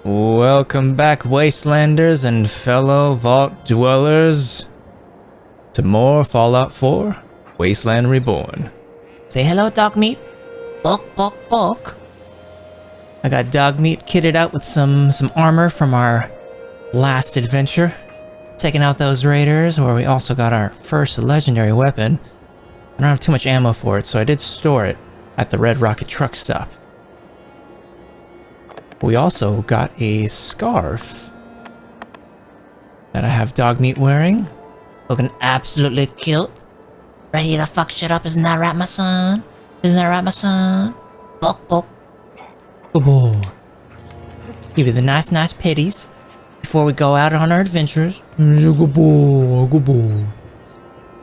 Welcome back, Wastelanders and fellow Vault Dwellers, to more Fallout 4 Wasteland Reborn. Say hello, dog meat. Bulk, bulk, bulk. I got dog meat kitted out with some armor from our last adventure, taking out those raiders, where we also got our first legendary weapon. I don't have too much ammo for it, so I did store it at the Red Rocket truck stop. We also got a scarf that I have dog meat wearing. Looking absolutely cute. Ready to fuck shit up, isn't that right, my son? Isn't that right, my son? Bulk, bulk. Good boy. Give you the nice pitties before we go out on our adventures. Good boy, good boy.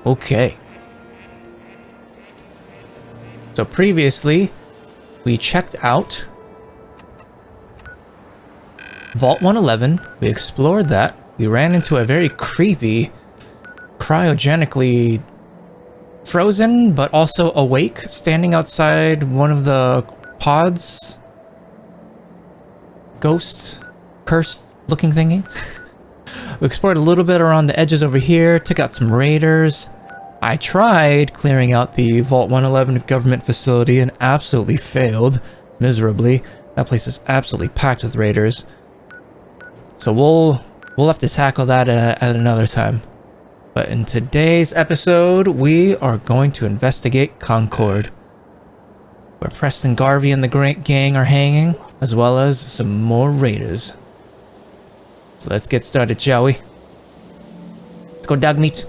Okay. So previously, we checked out Vault 111, we explored that. We ran into a very creepy, cryogenically frozen, but also awake, standing outside one of the pods. Ghost, cursed looking thingy. We explored a little bit around the edges over here, took out some raiders. I tried clearing out the Vault 111 government facility and absolutely failed miserably. That place is absolutely packed with raiders. So we'll have to tackle that at another time. But in today's episode, we are going to investigate Concord, where Preston Garvey and the gang are hanging, as well as some more raiders. So let's get started, shall we? Let's go dog meat.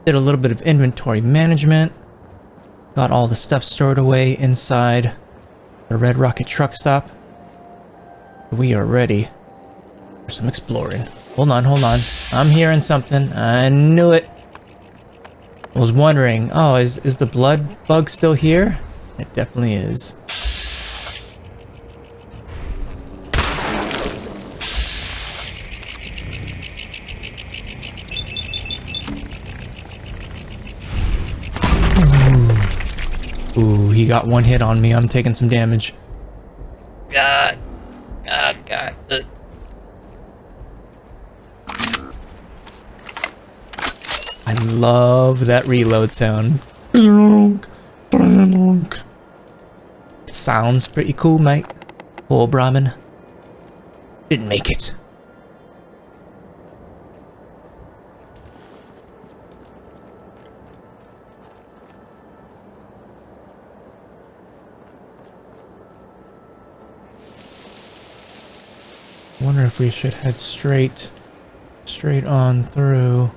Did a little bit of inventory management. Got all the stuff stored away inside the Red Rocket truck stop. We are ready for some exploring. Hold on. I'm hearing something. I knew it. I was wondering, oh, is the blood bug still here? It definitely is. Ooh, he got one hit on me. I'm taking some damage. God. Oh, God. I love that reload sound. It sounds pretty cool, mate. Poor Brahmin. Didn't make it. Wonder if we should head straight on through.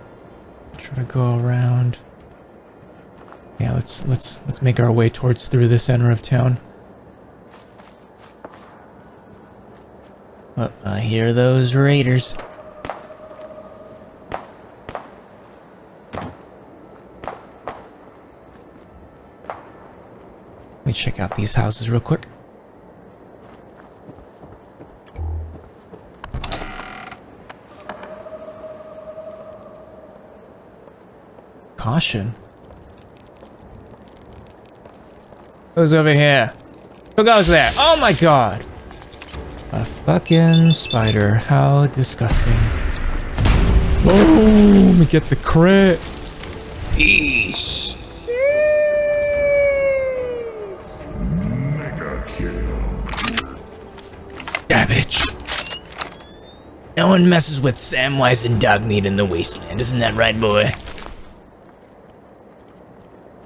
Try to go around. Yeah, let's make our way through the center of town. Oh, I hear those raiders. Let me check out these houses real quick. Caution. Who's over here? Who goes there? Oh my god! A fucking spider. How disgusting. Boom! Get the crit. Peace. Mega kill. Damage. No one messes with Samwise and dog meat in the Wasteland, isn't that right, boy?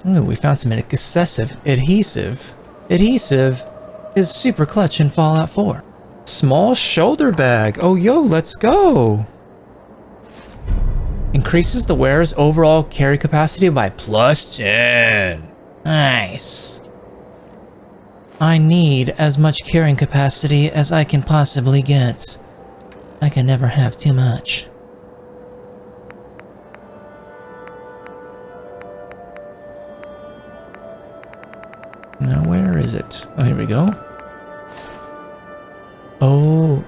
Ooh, we found some excessive adhesive. Adhesive is super clutch in Fallout 4. Small shoulder bag. Oh, yo, let's go. Increases the wearer's overall carry capacity by +10. Nice. I need as much carrying capacity as I can possibly get. I can never have too much. Now, where is it? Oh, here we go. Oh.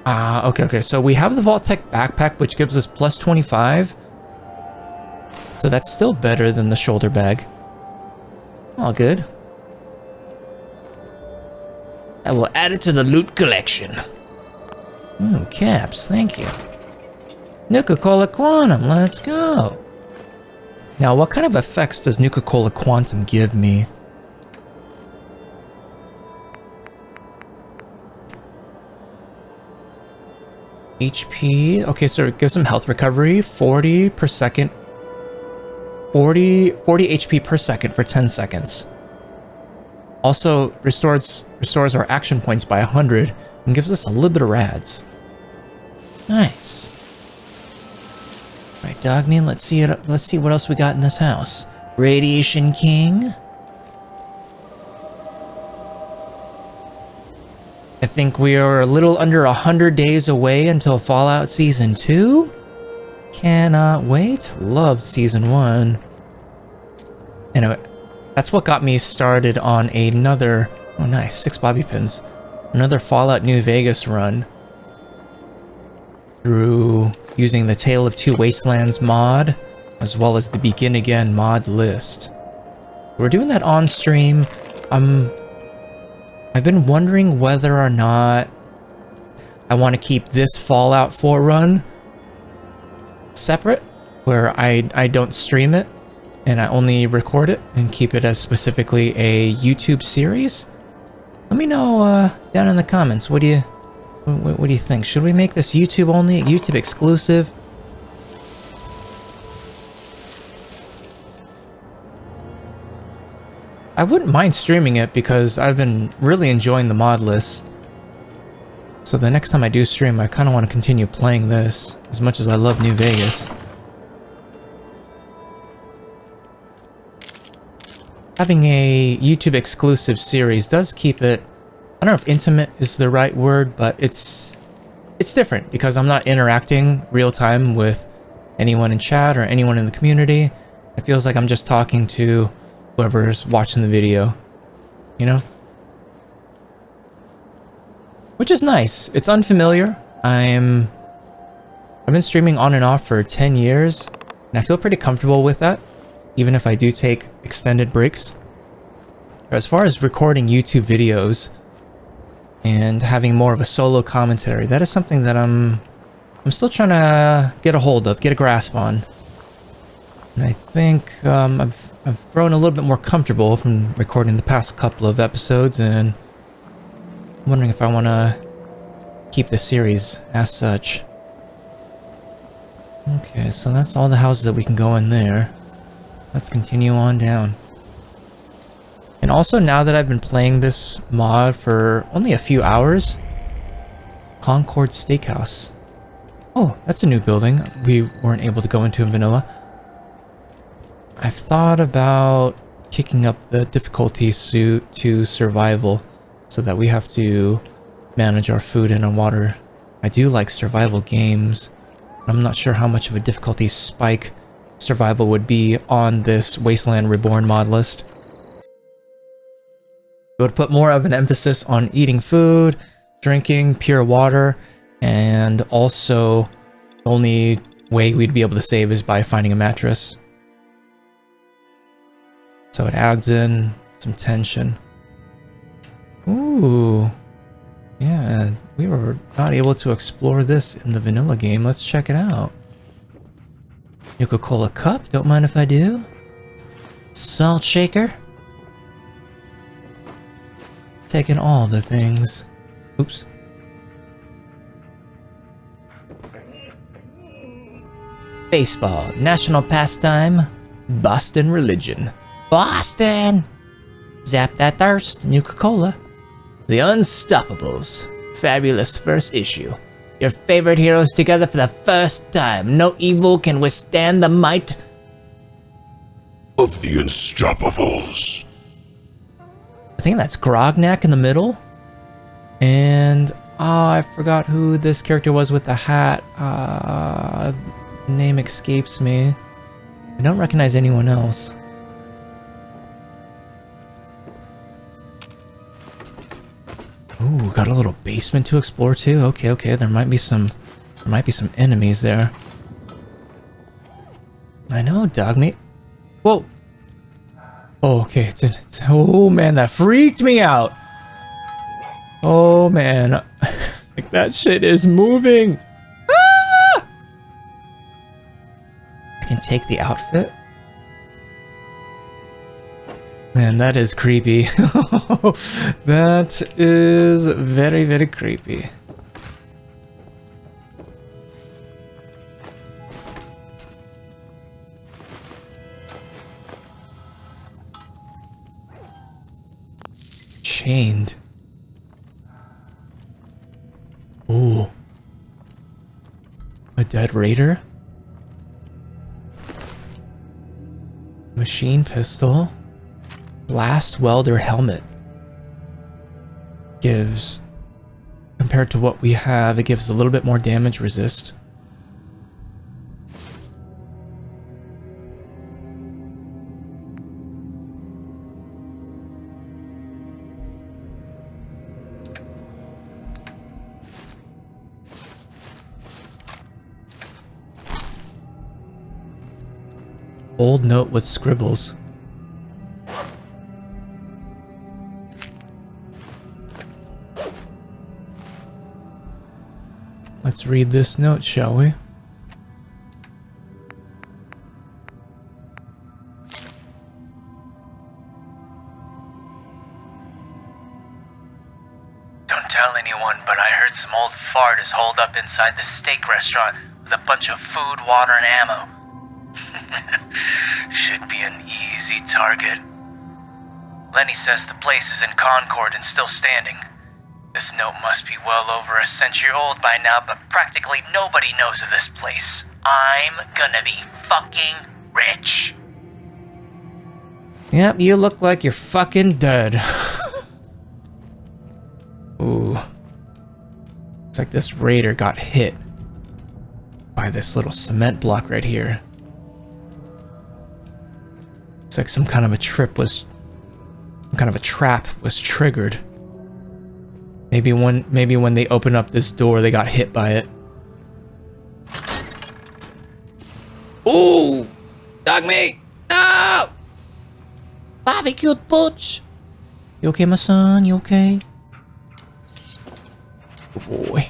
Okay. So we have the Vault Tech backpack, which gives us +25. So that's still better than the shoulder bag. All good. I will add it to the loot collection. Ooh, caps, thank you. Nuka-Cola Quantum, let's go. Now, what kind of effects does Nuka-Cola Quantum give me? HP, okay, so it gives some health recovery, 40 per second. 40 HP per second for 10 seconds. Also restores our action points by 100 and gives us a little bit of rads. Nice. All right, Dogman, let's see what else we got in this house. Radiation King. I think we are a little under 100 days away until Fallout Season 2. Cannot wait. Loved Season 1. Anyway, that's what got me started on another... Oh nice, 6 bobby pins. Another Fallout New Vegas run. Through using the Tale of Two Wastelands mod, as well as the Begin Again mod list. We're doing that on stream. I've been wondering whether or not I want to keep this Fallout 4 run separate, where I don't stream it and I only record it and keep it as specifically a YouTube series. Let me know down in the comments. What do you think? Should we make this YouTube only, YouTube exclusive? I wouldn't mind streaming it because I've been really enjoying the mod list. So the next time I do stream, I kind of want to continue playing this as much as I love New Vegas. Having a YouTube exclusive series does keep it, I don't know if intimate is the right word, but it's different because I'm not interacting real time with anyone in chat or anyone in the community. It feels like I'm just talking to whoever's watching the video, you know? Which is nice. It's unfamiliar. I've been streaming on and off for 10 years, and I feel pretty comfortable with that, even if I do take extended breaks. As far as recording YouTube videos and having more of a solo commentary, that is something that I'm still trying to get a hold of, get a grasp on. And I think I've grown a little bit more comfortable from recording the past couple of episodes, and I'm wondering if I want to keep the series as such. Okay, so that's all the houses that we can go in there. Let's continue on down. And also, now that I've been playing this mod for only a few hours, Concord Steakhouse. Oh, that's a new building we weren't able to go into in vanilla. I've thought about kicking up the difficulty to survival so that we have to manage our food and our water. I do like survival games. I'm not sure how much of a difficulty spike survival would be on this Wasteland Reborn mod list. It would put more of an emphasis on eating food, drinking pure water, and also the only way we'd be able to save is by finding a mattress. So it adds in some tension. Ooh. Yeah, we were not able to explore this in the vanilla game. Let's check it out. Nuka-Cola cup, don't mind if I do. Salt shaker. Taking all the things. Oops. Baseball, national pastime, Boston religion. Boston! Zap that thirst, Nuka-Cola. The Unstoppables. Fabulous first issue. Your favorite heroes together for the first time. No evil can withstand the might of the Unstoppables. I think that's Grognak in the middle. And, I forgot who this character was with the hat. Name escapes me. I don't recognize anyone else. Ooh, got a little basement to explore too. Okay, there might be some enemies there. I know, dog meat. Whoa. Oh, okay. Oh man, that freaked me out. Oh man, like that shit is moving. Ah! I can take the outfit. Man, that is creepy. That is very, very creepy. Chained. Ooh. A dead raider? Machine pistol. Blast welder helmet. Gives, compared to what we have, it gives a little bit more damage resist. Old note with scribbles. Let's read this note, shall we? Don't tell anyone, but I heard some old fart is holed up inside the steak restaurant with a bunch of food, water, and ammo. Should be an easy target. Lenny says the place is in Concord and still standing. This note must be well over a century old by now, but practically nobody knows of this place. I'm gonna be fucking rich. Yep, you look like you're fucking dead. Ooh. Looks like this raider got hit by this little cement block right here. Looks like some kind of a trap was triggered. Maybe when they open up this door, they got hit by it. Ooh! Dog meat! No! Barbecued butch. You okay, my son? You okay? Good boy.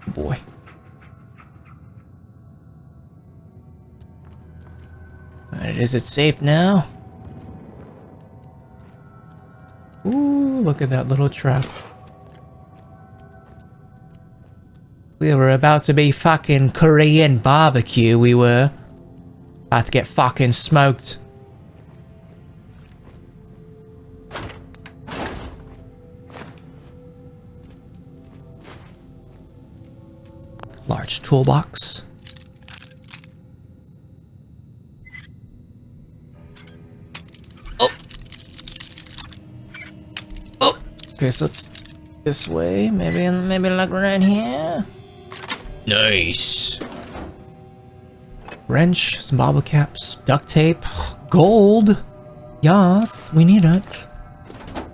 Good boy. Alright, is it safe now? Ooh, look at that little trap. We were about to be fucking Korean barbecue, we were. About to get fucking smoked. Large toolbox. Oh! Oh! Okay, so it's this way. Maybe like right here. Nice. Wrench, some bottle caps, duct tape, gold. Yes, we need it.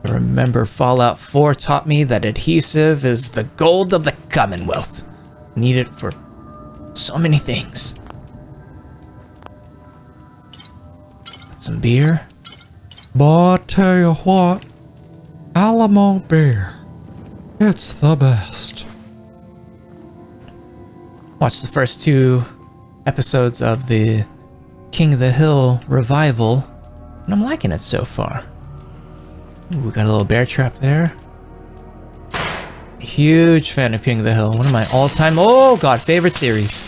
Remember, Fallout 4 taught me that adhesive is the gold of the Commonwealth. Need it for so many things. Got some beer. Boy, I tell you what, Alamo beer, it's the best. Watched the first 2 episodes of the King of the Hill revival, and I'm liking it so far. Ooh, we got a little bear trap there. Huge fan of King of the Hill. One of my all-time, oh god, favorite series.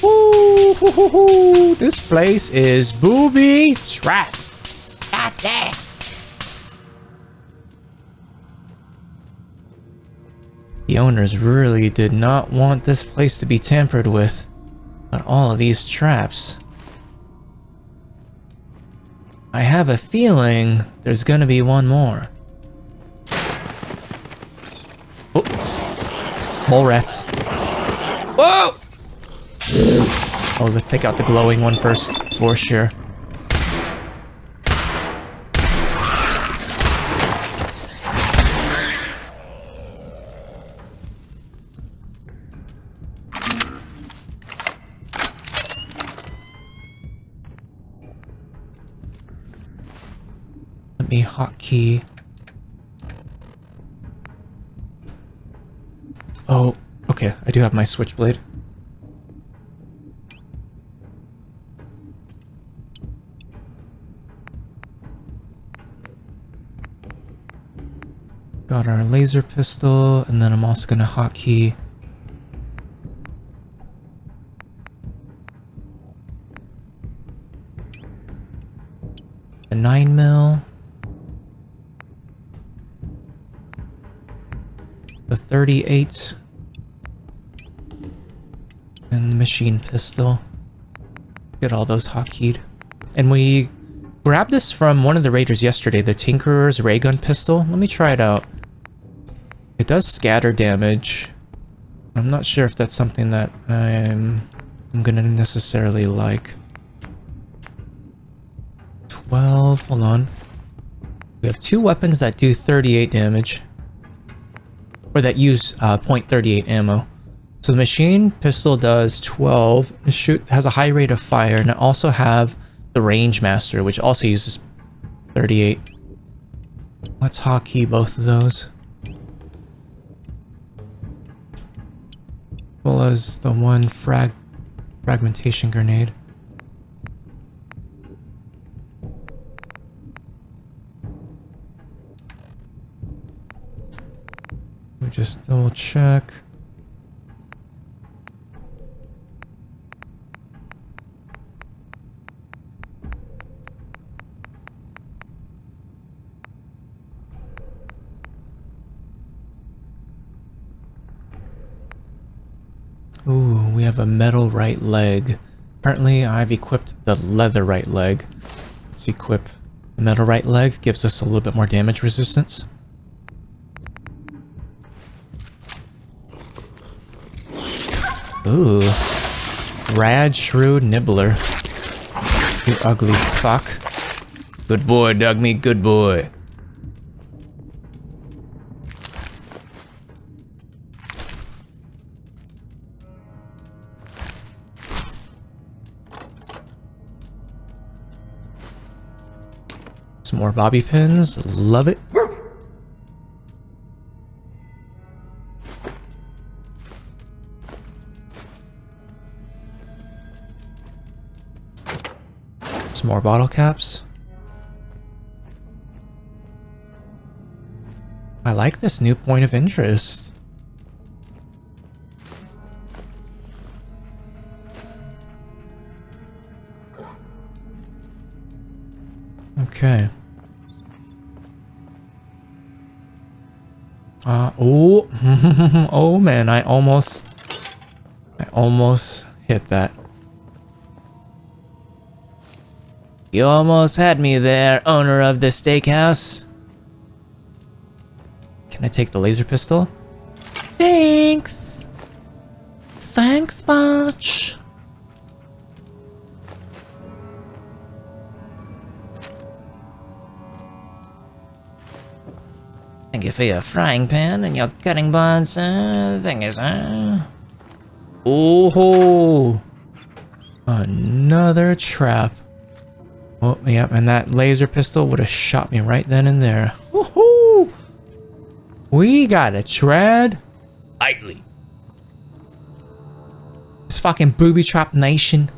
Ooh, hoo, hoo, hoo. This place is booby-trapped. God damn. The owners really did not want this place to be tampered with, but all of these traps. I have a feeling there's gonna be one more. Oh, mole rats. Whoa! Oh, let's take out the glowing one first, for sure. me hotkey. Oh, okay. I do have my switchblade. Got our laser pistol, and then I'm also gonna hotkey a 9mm, the 38, and the machine pistol. Get all those hotkeyed. And we grabbed this from one of the raiders yesterday, the Tinkerer's ray gun pistol. Let me try it out. It does scatter damage. I'm not sure if that's something that I'm gonna necessarily like. 12, hold on. We have two weapons that do 38 damage. Or that use .38 ammo. So the machine pistol does 12. It has a high rate of fire, and I also have the Range Master, which also uses 38. Let's hotkey both of those. As well as the one fragmentation grenade. We just double check. Ooh, we have a metal right leg. Apparently, I've equipped the leather right leg. Let's equip the metal right leg. Gives us a little bit more damage resistance. Ooh. Rad Shrewd Nibbler. You ugly fuck. Good boy, Dugme, good boy. Some more bobby pins. Love it. Some more bottle caps. I like this new point of interest. Okay. Oh, oh man, I almost hit that. You almost had me there, owner of the steakhouse. Can I take the laser pistol? Thanks. Thanks, Botch. Thank you for your frying pan and your cutting boards, thingies, Oh, another trap. Oh, yeah, and that laser pistol would have shot me right then and there. Woohoo! We gotta tread lightly. This fucking booby-trapped nation.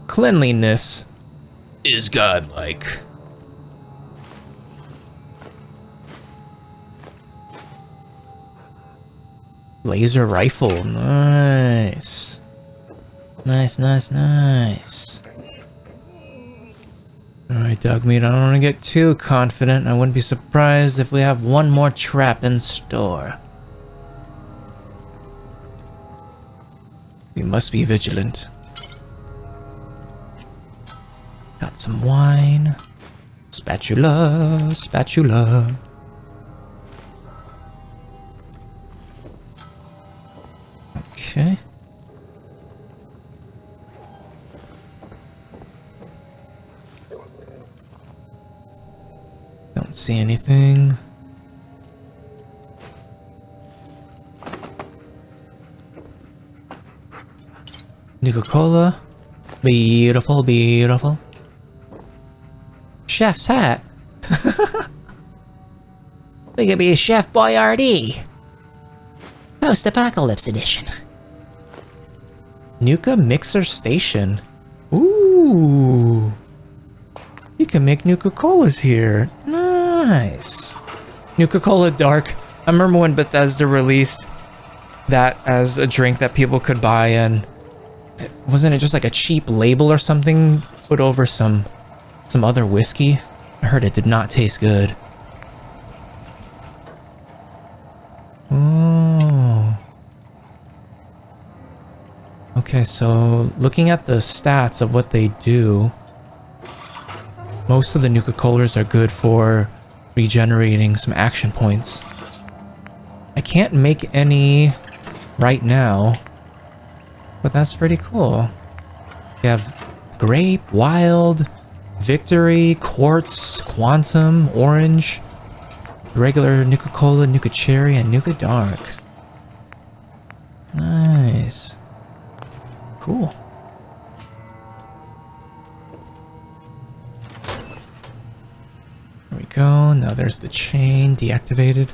Cleanliness is godlike. Laser rifle, nice. Nice, nice, nice. Alright, Dugmeat, I don't want to get too confident. I wouldn't be surprised if we have one more trap in store. We must be vigilant. Got some wine. Spatula, spatula. Okay. Don't see anything. Nuka-Cola. Beautiful, beautiful. Chef's hat. We could be a Chef Boyardee. Post-apocalypse edition. Nuka Mixer Station. Ooh. You can make Nuka-Colas here. Nice. Nuka-Cola Dark. I remember when Bethesda released that as a drink that people could buy, and wasn't it just like a cheap label or something put over some other whiskey? I heard it did not taste good. Oh. Okay, so looking at the stats of what they do, most of the Nuka-Colas are good for regenerating some action points. I can't make any right now, but that's pretty cool. You have Grape, Wild, Victory, Quartz, Quantum, Orange, regular Nuka-Cola, Nuka-Cherry, and Nuka-Dark. Nice. Cool. There we go. Now there's the chain deactivated.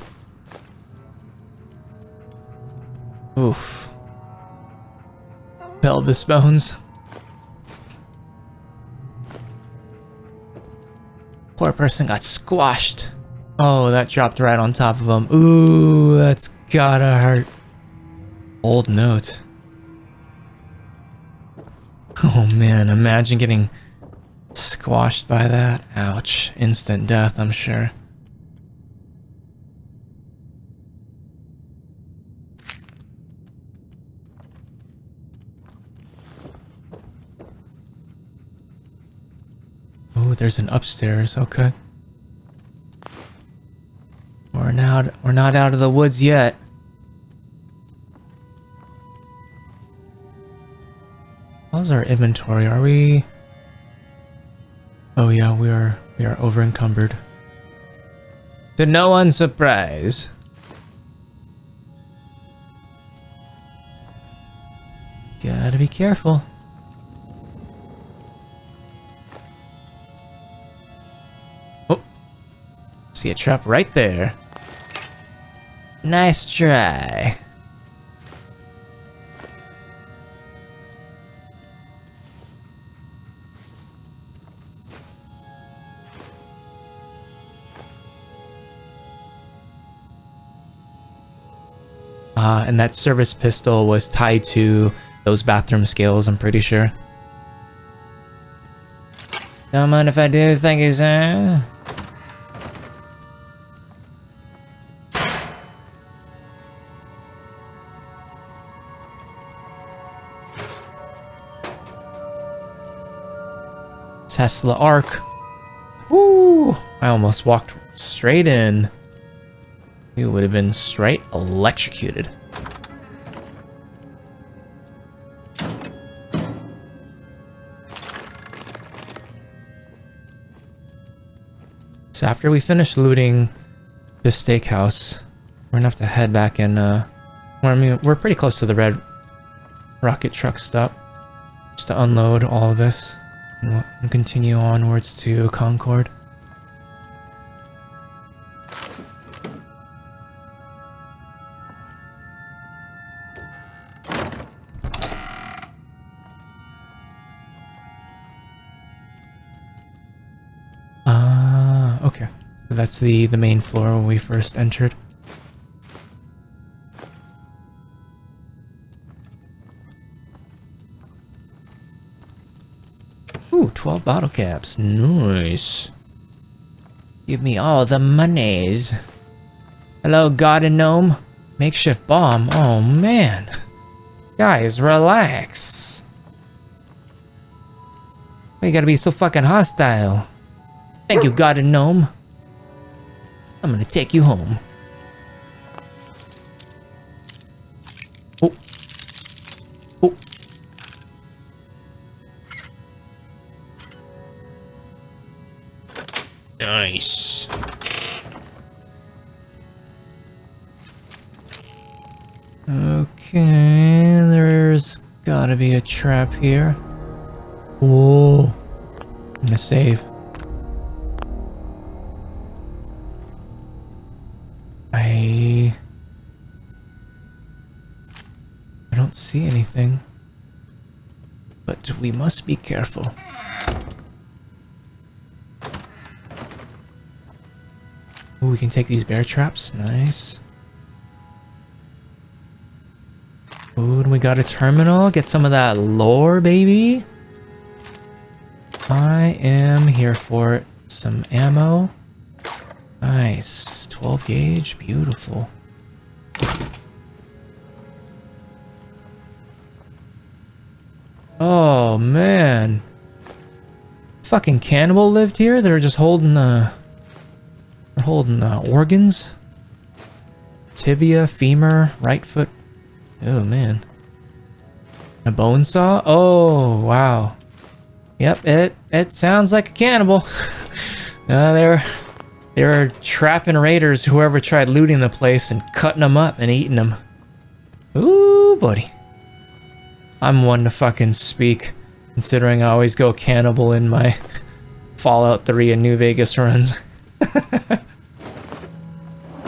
Oof. Pelvis bones. Poor person got squashed. Oh, that dropped right on top of him. Ooh, that's gotta hurt. Old note. Oh man, imagine getting squashed by that. Ouch. Instant death, I'm sure. Oh, there's an upstairs. Okay. We're not out of the woods yet. How's our inventory? Are we? Oh yeah, we are over encumbered. To no one's surprise. Gotta be careful. Oh, see a trap right there. Nice try. And that service pistol was tied to those bathroom scales, I'm pretty sure. Don't mind if I do, thank you, sir. Tesla Arc. Woo! I almost walked straight in. You would have been straight electrocuted. So after we finish looting this steakhouse, we're gonna have to head back and we're pretty close to the red rocket truck stop, just to unload all of this and we'll continue onwards to Concord. Okay. So that's the main floor when we first entered. Ooh, 12 bottle caps. Nice. Give me all the monies. Hello, garden gnome. Makeshift bomb. Oh, man. Guys, relax. Why you gotta be so fucking hostile? Thank you, garden gnome. I'm gonna take you home. Oh. Oh. Nice. Okay, there's gotta be a trap here. Whoa. I'm gonna save. I don't see anything. But we must be careful. Ooh, we can take these bear traps. Nice. Ooh, and we got a terminal. Get some of that lore, baby. I am here for it. Some ammo. Nice. 12 gauge. Beautiful. Oh, man. Fucking cannibal lived here? They're just holding, organs? Tibia, femur, right foot. Oh, man. A bone saw? Oh, wow. Yep, it sounds like a cannibal. They were trapping raiders, whoever tried looting the place, and cutting them up and eating them. Ooh, buddy. I'm one to fucking speak, considering I always go cannibal in my Fallout 3 and New Vegas runs.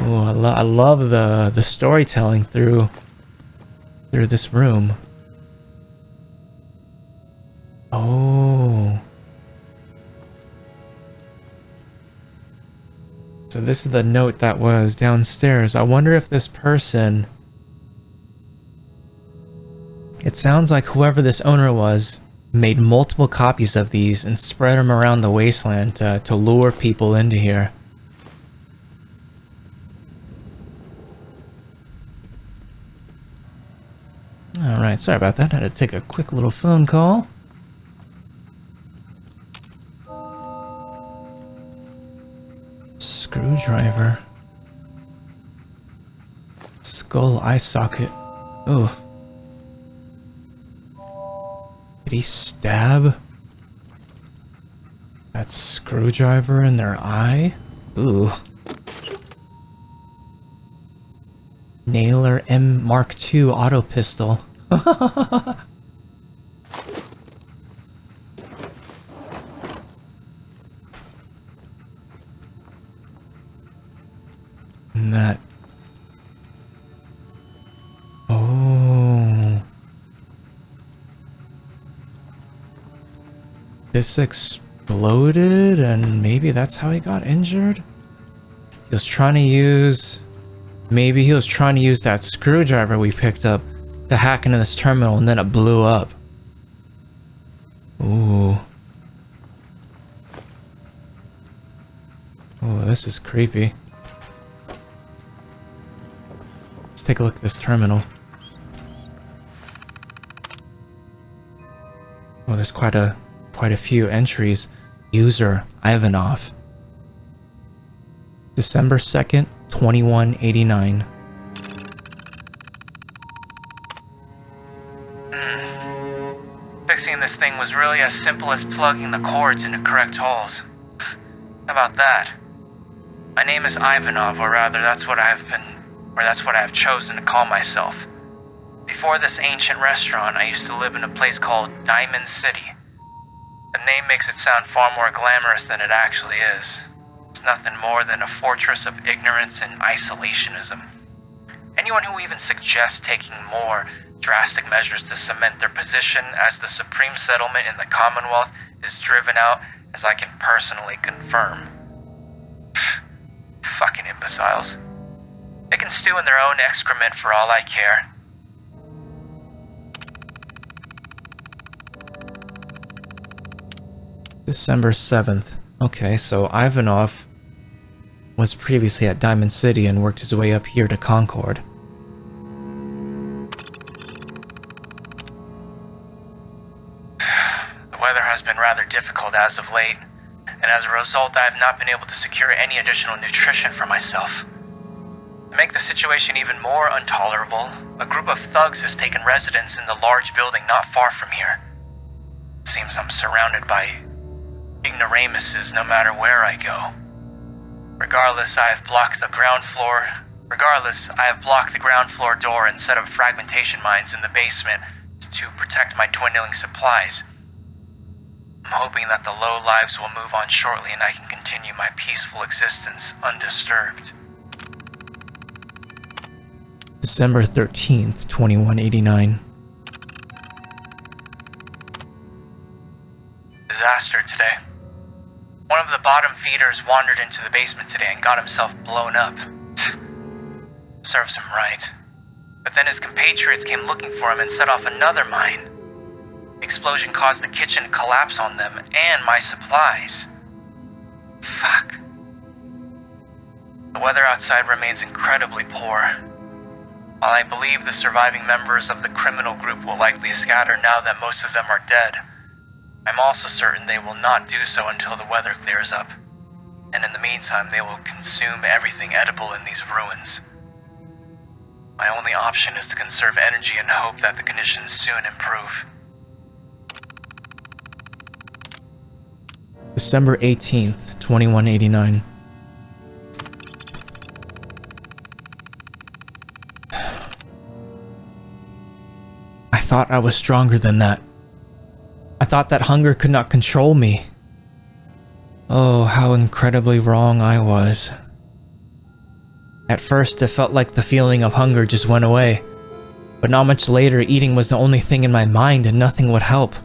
Ooh, I love the storytelling through this room. Oh. So this is the note that was downstairs. I wonder if this person... It sounds like whoever this owner was made multiple copies of these and spread them around the wasteland to lure people into here. Alright, sorry about that. I had to take a quick little phone call. Screwdriver. Skull eye socket. Oh. Did he stab that screwdriver in their eye? Ooh. Nailer M Mark II auto pistol. And that... Oh... This exploded, and maybe that's how he got injured? He was trying to use... Maybe he was trying to use that screwdriver we picked up to hack into this terminal, and then it blew up. Ooh. Oh, this is creepy. Let's take a look at this terminal. Oh, there's quite a few entries. User Ivanov. December 2nd, 2189. Fixing this thing was really as simple as plugging the cords into correct holes. How about that? My name is Ivanov, or rather that's what I have chosen to call myself. Before this ancient restaurant, I used to live in a place called Diamond City. The name makes it sound far more glamorous than it actually is. It's nothing more than a fortress of ignorance and isolationism. Anyone who even suggests taking more drastic measures to cement their position as the supreme settlement in the Commonwealth is driven out, as I can personally confirm. Fucking imbeciles. They can stew in their own excrement for all I care. December 7th. Okay, so Ivanov was previously at Diamond City and worked his way up here to Concord. The weather has been rather difficult as of late, and as a result I have not been able to secure any additional nutrition for myself. To make the situation even more intolerable, a group of thugs has taken residence in the large building not far from here. It seems I'm surrounded by ignoramuses no matter where I go. Regardless, I have blocked the ground floor door and set up fragmentation mines in the basement to protect my dwindling supplies. I'm hoping that the low lives will move on shortly and I can continue my peaceful existence undisturbed. December 13th, 2189. Disaster today. One of the bottom feeders wandered into the basement today and got himself blown up. Serves him right. But then his compatriots came looking for him and set off another mine. The explosion caused the kitchen to collapse on them and my supplies. Fuck. The weather outside remains incredibly poor. While I believe the surviving members of the criminal group will likely scatter now that most of them are dead, I'm also certain they will not do so until the weather clears up. And in the meantime, they will consume everything edible in these ruins. My only option is to conserve energy and hope that the conditions soon improve. December 18th, 2189. I thought I was stronger than that. I thought that hunger could not control me. Oh, how incredibly wrong I was. At first, it felt like the feeling of hunger just went away. But not much later, eating was the only thing in my mind and nothing would help.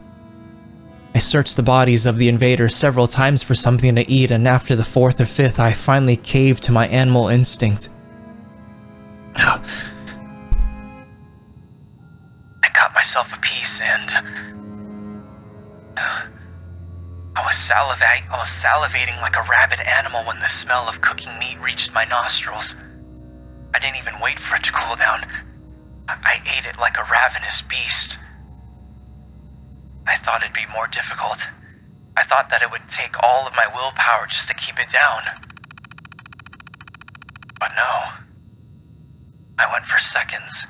I searched the bodies of the invaders several times for something to eat, and after the fourth or fifth, I finally caved to my animal instinct. I cut myself a piece and I was salivating like a rabid animal when the smell of cooking meat reached my nostrils. I didn't even wait for it to cool down. I ate it like a ravenous beast. I thought it'd be more difficult. I thought that it would take all of my willpower just to keep it down. But no. I went for seconds.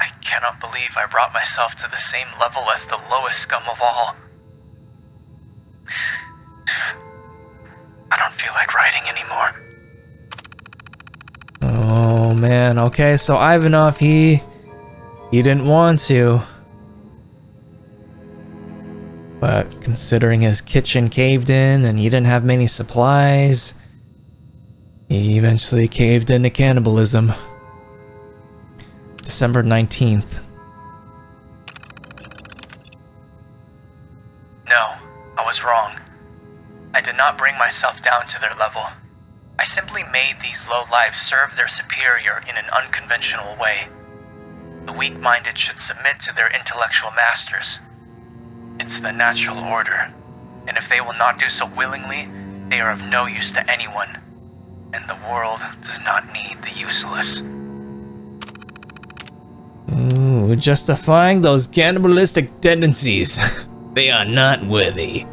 I cannot believe I brought myself to the same level as the lowest scum of all. I don't feel like writing anymore. Oh man, okay, so Ivanov, he didn't want to. But considering his kitchen caved in and he didn't have many supplies, he eventually caved into cannibalism. December 19th. No, I was wrong. I did not bring myself down to their level. I simply made these low lives serve their superior in an unconventional way. The weak-minded should submit to their intellectual masters. It's the natural order, and if they will not do so willingly, they are of no use to anyone, and the world does not need the useless. Ooh, justifying those cannibalistic tendencies. They are not worthy.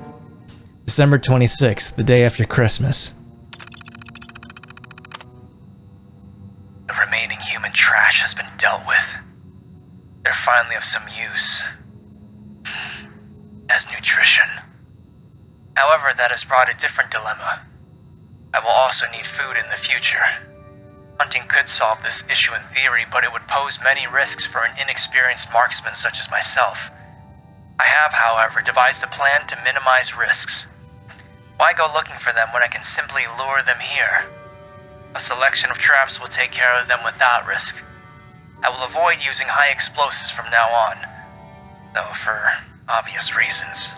December 26th, the day after Christmas. The remaining human trash has been dealt with. They're finally of some use. As nutrition. However, that has brought a different dilemma. I will also need food in the future. Hunting could solve this issue in theory, but it would pose many risks for an inexperienced marksman such as myself. I have, however, devised a plan to minimize risks. Why go looking for them when I can simply lure them here? A selection of traps will take care of them without risk. I will avoid using high explosives from now on, though for obvious reasons.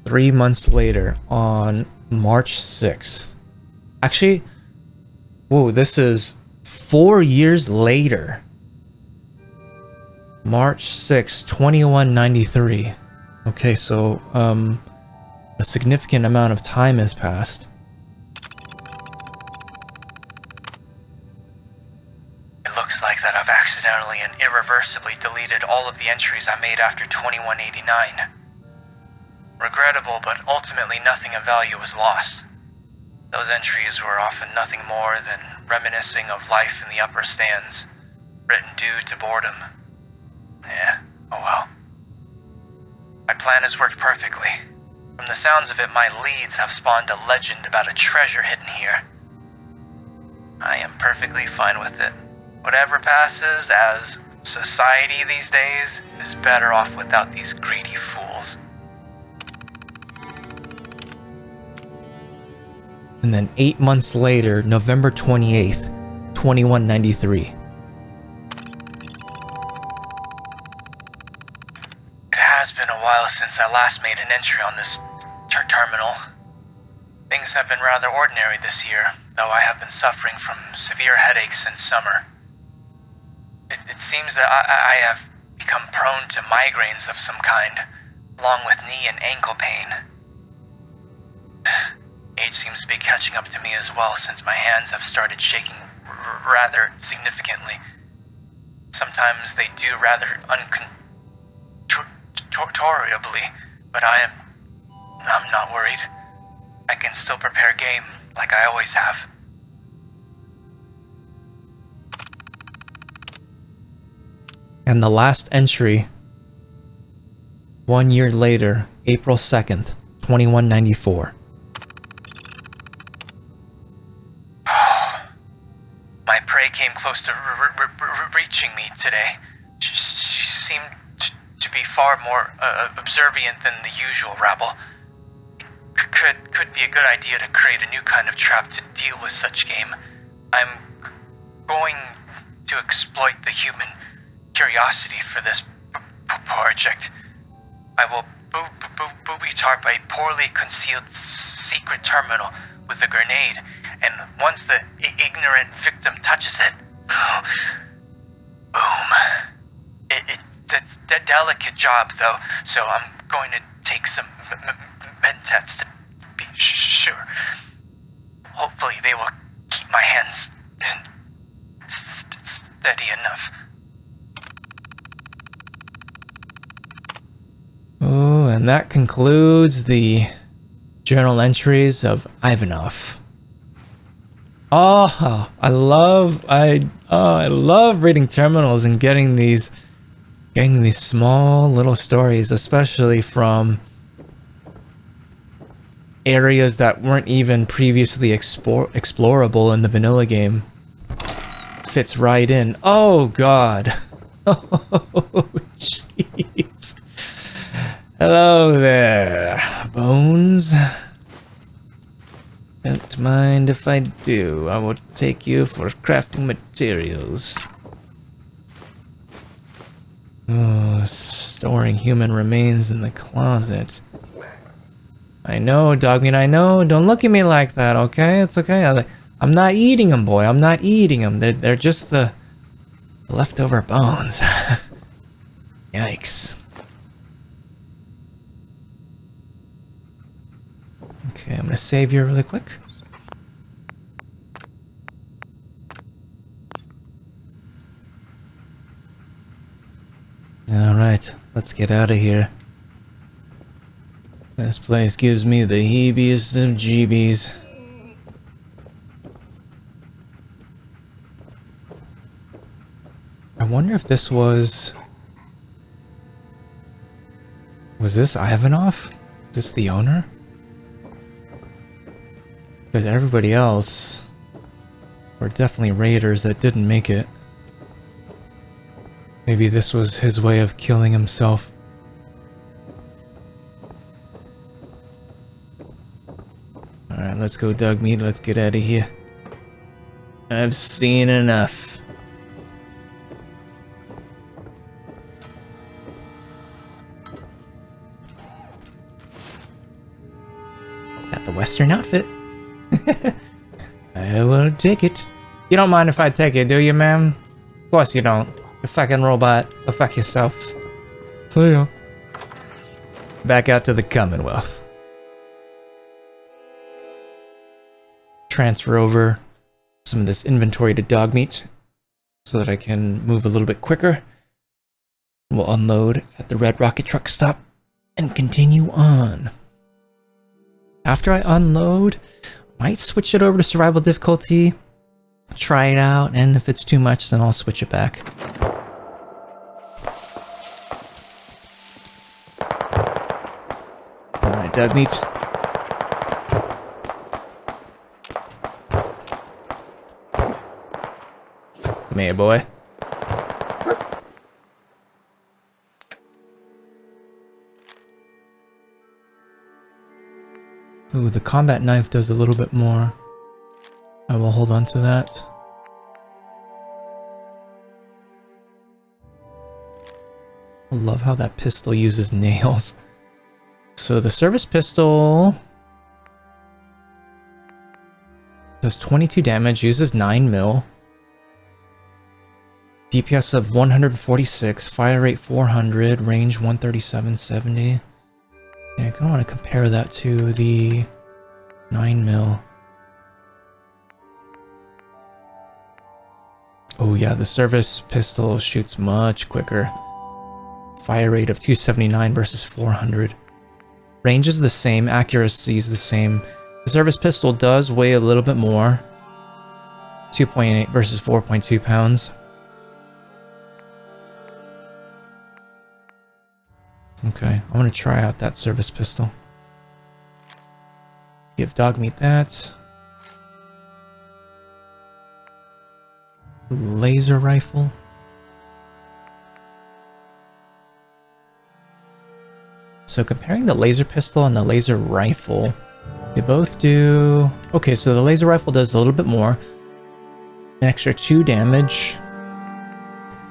3 months later, on March 6th. Actually, whoa, this is 4 years later. March 6th, 2193. Okay, so, a significant amount of time has passed. It looks like that I've accidentally and irreversibly deleted all of the entries I made after 2189. Regrettable, but ultimately nothing of value was lost. Those entries were often nothing more than reminiscing of life in the upper stands, written due to boredom. Oh well. My plan has worked perfectly. From the sounds of it, my leads have spawned a legend about a treasure hidden here. I am perfectly fine with it. Whatever passes as Society these days is better off without these greedy fools. And then 8 months later, November 28th, 2193. It has been a while since I last made an entry on this terminal. Things have been rather ordinary this year, though I have been suffering from severe headaches since summer. It seems that I have become prone to migraines of some kind, along with knee and ankle pain. Age seems to be catching up to me as well, since my hands have started shaking rather significantly. Sometimes they do rather uncontrollably, but I'm not worried. I can still prepare game, like I always have. And the last entry, 1 year later, April 2nd, 2194. My prey came close to reaching me today. She seemed to be far more observant than the usual rabble. Could be a good idea to create a new kind of trap to deal with such game. I'm going to exploit the human curiosity for this project. I will booby-trap a poorly concealed secret terminal with a grenade, and once the ignorant victim touches it, boom. It's a delicate job, though, so I'm going to take some mentats to be sure. Hopefully they will keep my hands steady enough. Oh, and that concludes the journal entries of Ivanov. Oh, I love reading terminals and getting these small little stories, especially from areas that weren't even previously explorable in the vanilla game. Fits right in. Oh God. Oh jeez. Hello there, Bones. Don't mind if I do. I will take you for crafting materials. Oh, storing human remains in the closet. I know, Dogmeat, I know. Don't look at me like that, okay? It's okay. I'm not eating them, boy. I'm not eating them. They're just the leftover bones. Yikes. Okay, I'm gonna save you really quick. Alright, let's get out of here. This place gives me the heebiest of jeebies. I wonder if this was... Was this Ivanov? Is this the owner? Because everybody else were definitely raiders that didn't make it. Maybe this was his way of killing himself. Alright, let's go, Dogmeat. Let's get out of here. I've seen enough. Got the Western outfit. I will take it. You don't mind if I take it, do you, ma'am? Of course you don't. You fucking robot. Go fuck yourself. See ya. Back out to the Commonwealth. Transfer over some of this inventory to Dogmeat so that I can move a little bit quicker. We'll unload at the Red Rocket truck stop and continue on. After I unload, might switch it over to survival difficulty, try it out, and if it's too much, then I'll switch it back. Alright, Dogmeat. Come here, boy. Ooh, the combat knife does a little bit more. I will hold on to that. I love how that pistol uses nails. So the service pistol does 22 damage, uses 9 mil. DPS of 146, fire rate 400, range 137.70. Yeah, I kind of want to compare that to the 9 mil. Oh yeah, the service pistol shoots much quicker. Fire rate of 279 versus 400. Range is the same, accuracy is the same. The service pistol does weigh a little bit more. 2.8 versus 4.2 pounds. Okay, I want to try out that service pistol. Give Dogmeat that. Laser rifle. So comparing the laser pistol and the laser rifle, they both do... Okay, so the laser rifle does a little bit more. An extra 2 damage.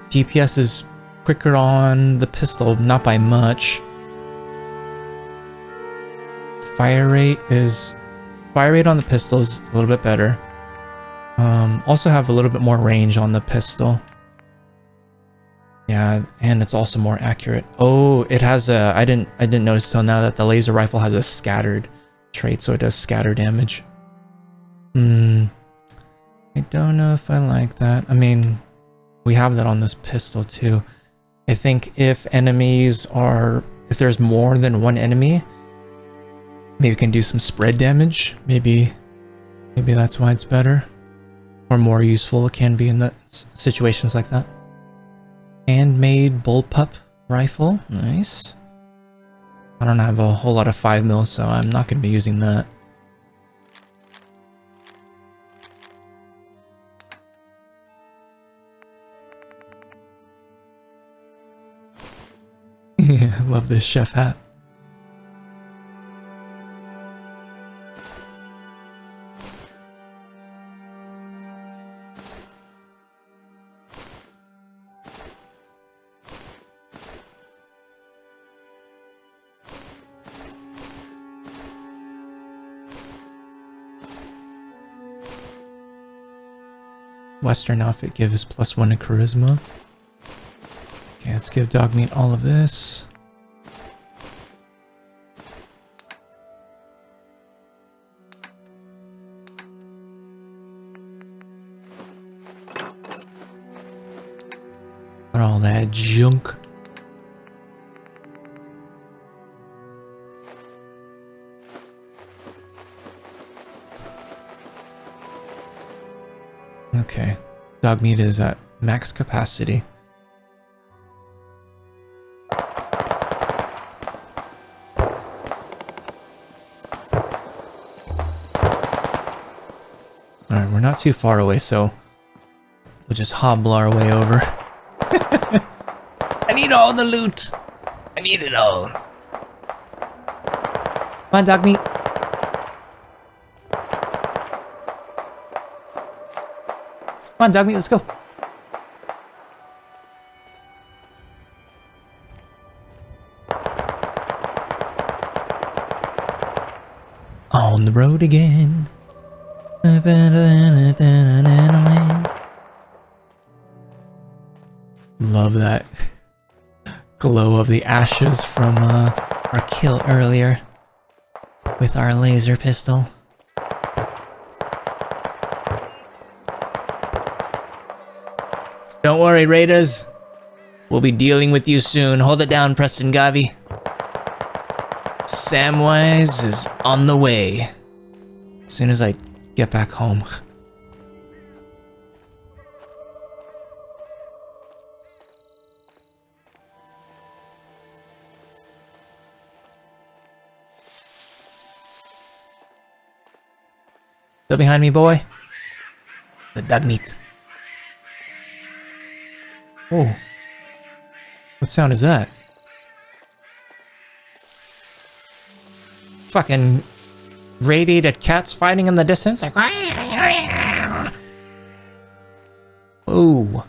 DPS is quicker on the pistol, not by much. Fire rate on the pistol is a little bit better. Also have a little bit more range on the pistol. Yeah, and it's also more accurate. Oh, it has a... I didn't notice till now that the laser rifle has a scattered trait, so it does scatter damage. I don't know if I like that. I mean, we have that on this pistol too. I think if there's more than one enemy, maybe we can do some spread damage. Maybe that's why it's better. Or more useful it can be in the situations like that. Handmade bullpup rifle. Nice. I don't have a whole lot of 5 mil, so I'm not going to be using that. Yeah, I love this chef hat. Western outfit gives +1 to charisma. Okay, let's give Dogmeat all of this. Got all that junk. Okay, Dogmeat is at max capacity. Alright, we're not too far away, so we'll just hobble our way over. I need all the loot! I need it all! Come on, Dogmeat! Come on, Dogmeat, let's go! On the road again. Love that glow of the ashes from our kill earlier with our laser pistol. Don't worry, raiders. We'll be dealing with you soon. Hold it down, Preston Gavi. Samwise is on the way. As soon as I get back home. Still behind me, boy? The Dogmeat. Oh. What sound is that? Fucking Radiated cats fighting in the distance. Like, ooh.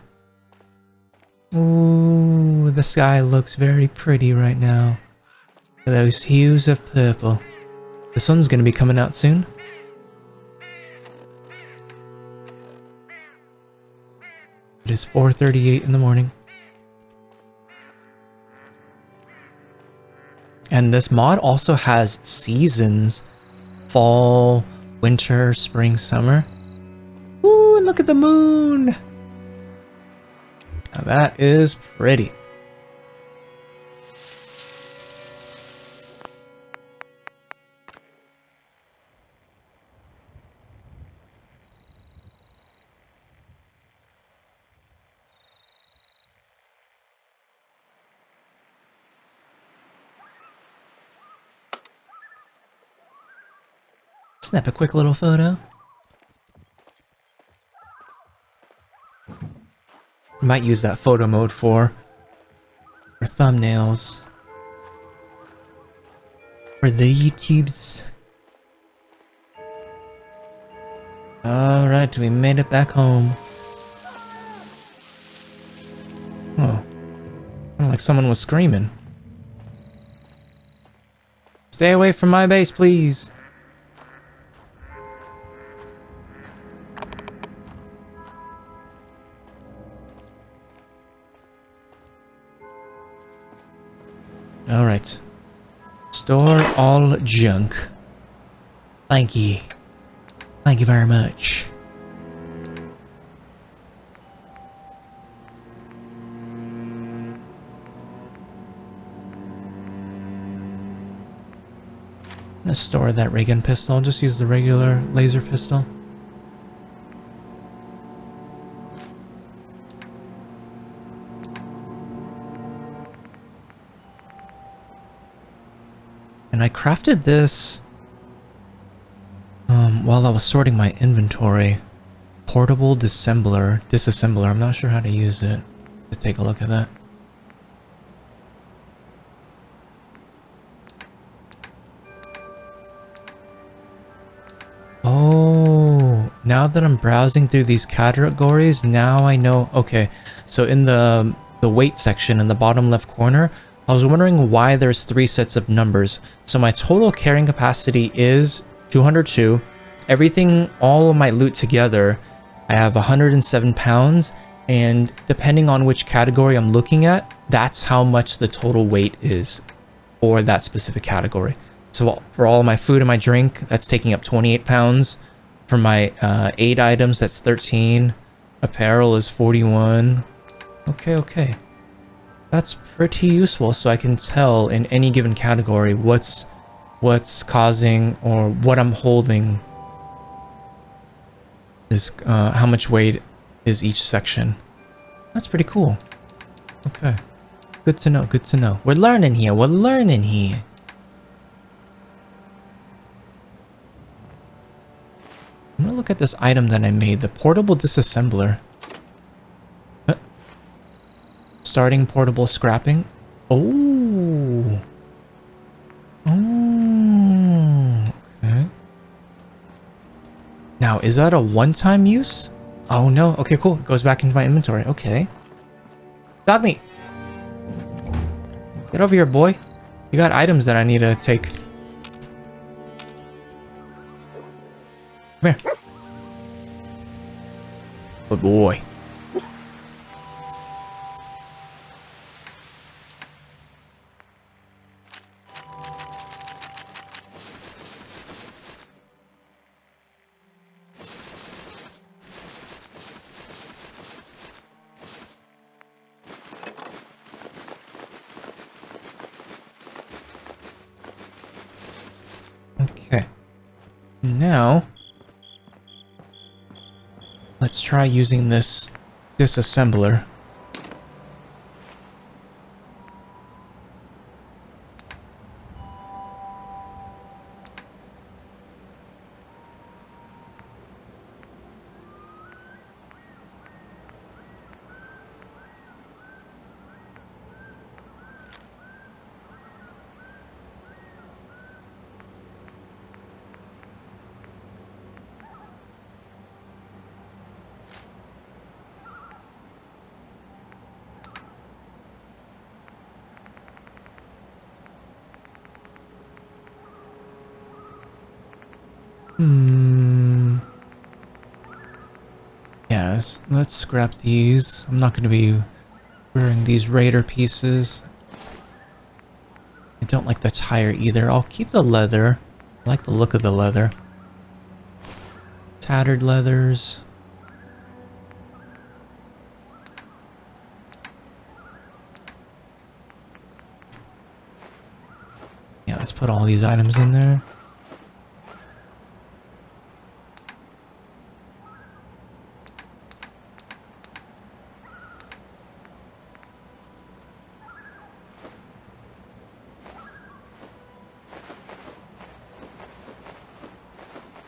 Ooh, the sky looks very pretty right now. Those hues of purple. The sun's gonna be coming out soon. It is 4:38 in the morning. And this mod also has seasons. Fall, winter, spring, summer. Ooh, look at the moon! Now that is pretty. Snap a quick little photo. Might use that photo mode for thumbnails. For the YouTubes. Alright, we made it back home. Oh. Sounded like someone was screaming. Stay away from my base, please. Alright. Store all junk. Thank you. Thank you very much. I'm gonna store that ray gun pistol. I'll just use the regular laser pistol. And I crafted this while I was sorting my inventory. Portable disassembler. I'm not sure how to use it. Let's take a look at that. Oh, now that I'm browsing through these categories, now I know. Okay, so in the weight section in the bottom left corner, I was wondering why there's 3 sets of numbers. So my total carrying capacity is 202. Everything, all of my loot together, I have 107 pounds. And depending on which category I'm looking at, that's how much the total weight is for that specific category. So for all my food and my drink, that's taking up 28 pounds. For my 8 items, that's 13. Apparel is 41. Okay. That's pretty useful, so I can tell in any given category what's causing or what I'm holding is how much weight is each section. That's pretty cool. Okay. Good to know, good to know. We're learning here, I'm gonna look at this item that I made, the portable disassembler. Starting portable scrapping. Oh. Okay. Now, is that a one-time use? Oh no. Okay, cool. It goes back into my inventory. Okay. Dog meat. Get over here, boy. You got items that I need to take. Come here. Good boy. Okay. Now, let's try using this disassembler. Yes, let's scrap these. I'm not going to be wearing these raider pieces. I don't like the tire either. I'll keep the leather. I like the look of the leather. Tattered leathers. Yeah, let's put all these items in there.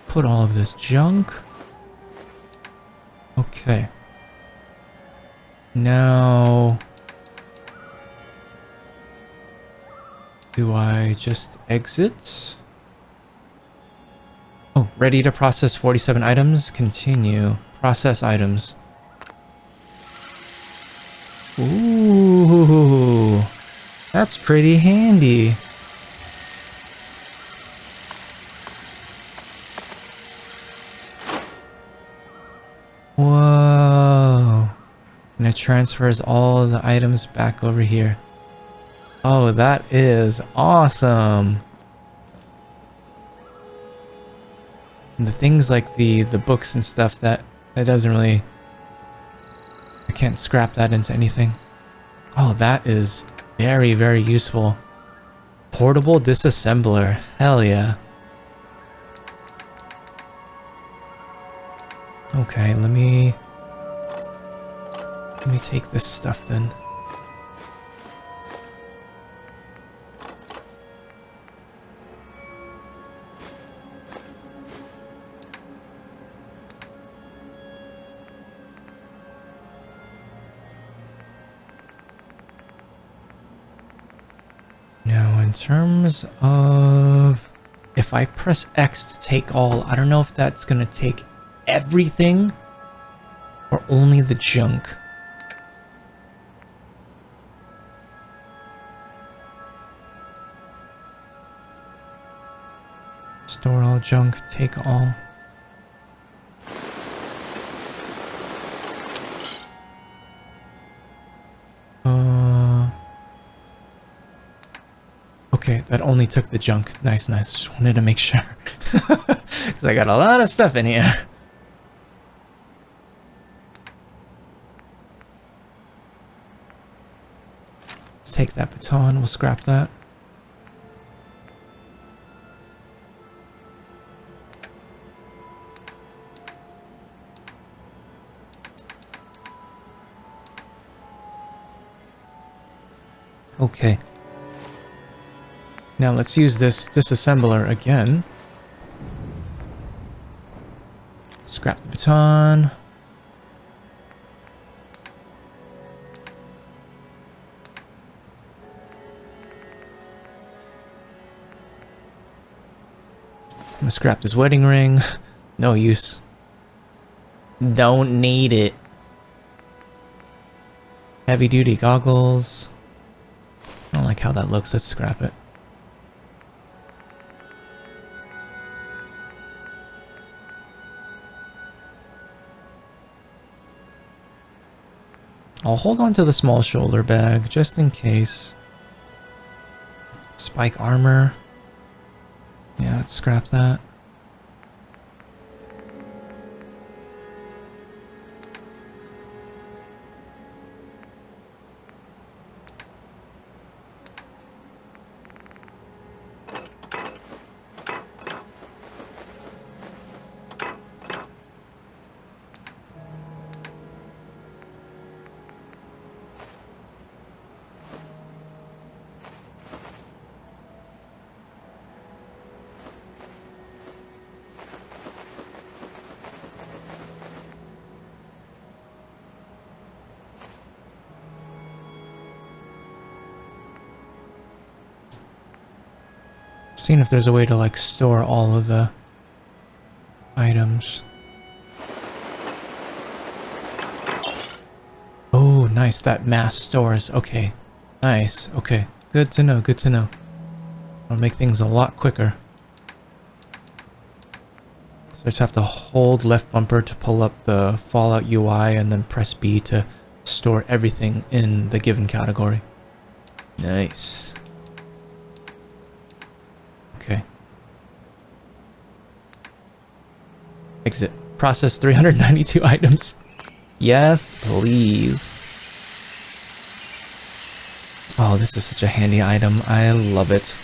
Put all of this junk. Okay. Now, do I just exit? Oh, ready to process 47 items. Continue. Process items. Ooh, that's pretty handy. Whoa. And it transfers all the items back over here. Oh, that is awesome. And the things like the books and stuff, that doesn't really... I can't scrap that into anything. Oh, that is very, very useful. Portable disassembler. Hell yeah. Okay, let me take this stuff then. Now, in terms of if I press X to take all, I don't know if that's gonna take everything or only the junk. Store all junk, take all. Okay, that only took the junk. Nice, nice. Just wanted to make sure. Because I got a lot of stuff in here. Let's take that baton. We'll scrap that. Okay. Now let's use this disassembler again. Scrap the baton. I'm gonna scrap this wedding ring. No use. Don't need it. Heavy duty goggles. I don't like how that looks. Let's scrap it. I'll hold on to the small shoulder bag just in case. Spike armor. Yeah, let's scrap that. Seeing if there's a way to like store all of the items. Oh, nice, that mass stores. Okay, nice. Okay, good to know, good to know. I'll make things a lot quicker. So I just have to hold left bumper to pull up the Fallout UI and then press B to store everything in the given category. Nice. Okay. Exit. Process 392 items. Yes, please. Oh, this is such a handy item. I love it.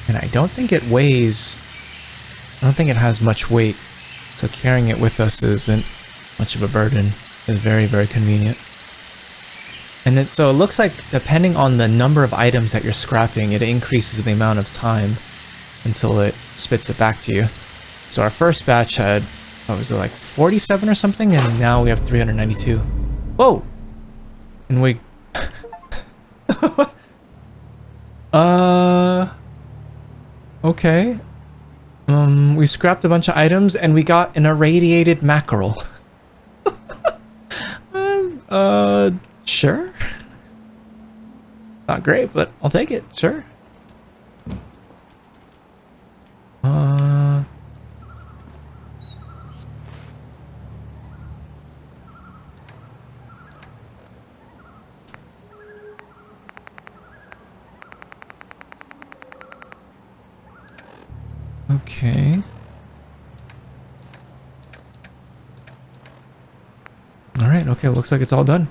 And I don't think it weighs... I don't think it has much weight. So carrying it with us isn't much of a burden. It's very, very convenient. And so it looks like depending on the number of items that you're scrapping, it increases the amount of time until it spits it back to you. So our first batch had, what was it, like 47 or something? And now we have 392. Whoa! And we... Okay. We scrapped a bunch of items and we got an irradiated mackerel. Sure. Not great, but I'll take it. Sure. Okay. All right. Okay. Looks like it's all done.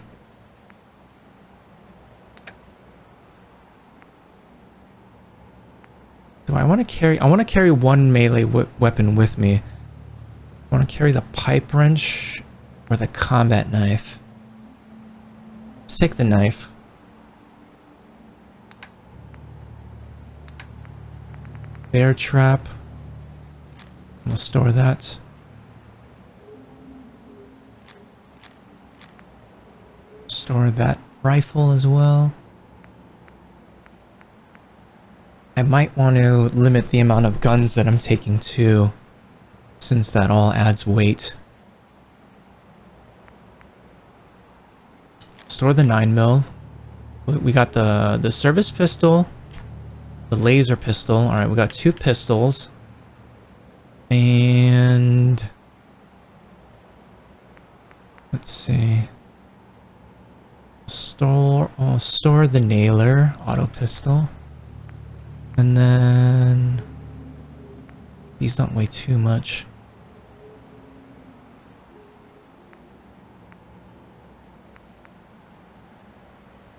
Do I want to carry? I want to carry one melee weapon with me. I want to carry the pipe wrench or the combat knife. Let's take the knife. Bear trap. We'll store that. Store that rifle as well. I might want to limit the amount of guns that I'm taking too, since that all adds weight. Store the 9mm. We got the service pistol, the laser pistol. All right, we got 2 pistols. And let's see. I'll store the nailer, auto pistol. And then these don't weigh too much.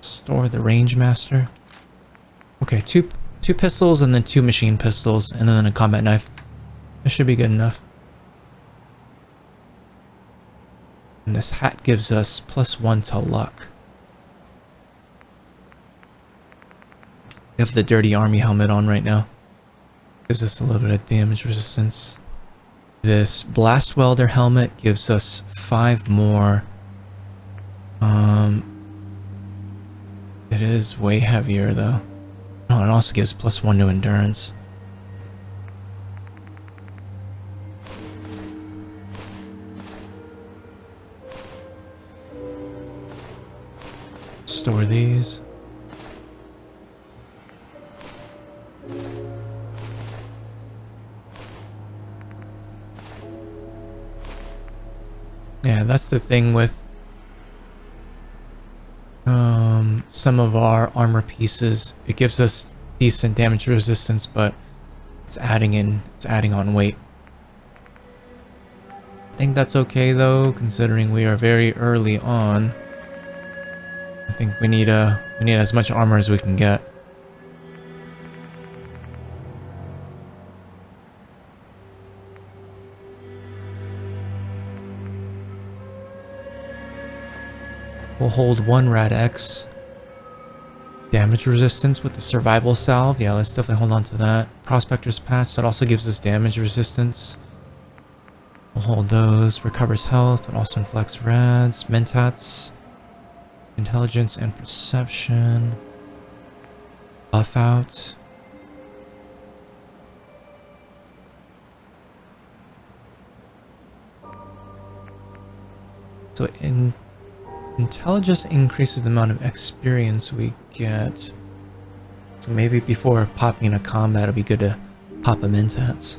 Store the range master. Okay, two pistols and then 2 machine pistols and then a combat knife. That should be good enough. And this hat gives us +1 to luck. We have the dirty army helmet on right now. Gives us a little bit of damage resistance. This blast welder helmet gives us 5 more. It is way heavier though. Oh, it also gives +1 to endurance. Store these. Yeah, that's the thing with some of our armor pieces. It gives us decent damage resistance, but it's adding on weight. I think that's okay though, considering we are very early on. I think we need as much armor as we can get. We'll hold 1 Rad X. Damage resistance with the survival salve. Yeah, let's definitely hold on to that. Prospector's patch, that also gives us damage resistance. We'll hold those. Recovers health, but also inflicts rads. Mentats. Intelligence and perception. Buff out. So intelligence increases the amount of experience we get. So maybe before popping into combat, it'll be good to pop them into it.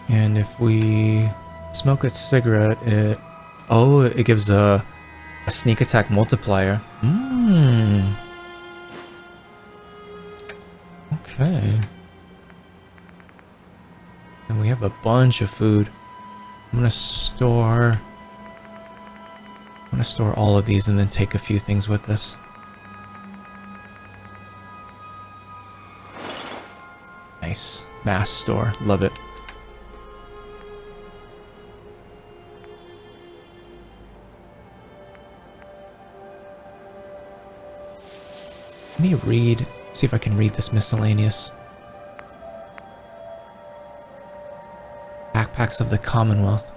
And if we smoke a cigarette, it gives a sneak attack multiplier. Okay. And we have a bunch of food. I'm gonna store all of these and then take a few things with us. Nice. Mass store. Love it. Let me read, see if I can read this miscellaneous. Backpacks of the Commonwealth.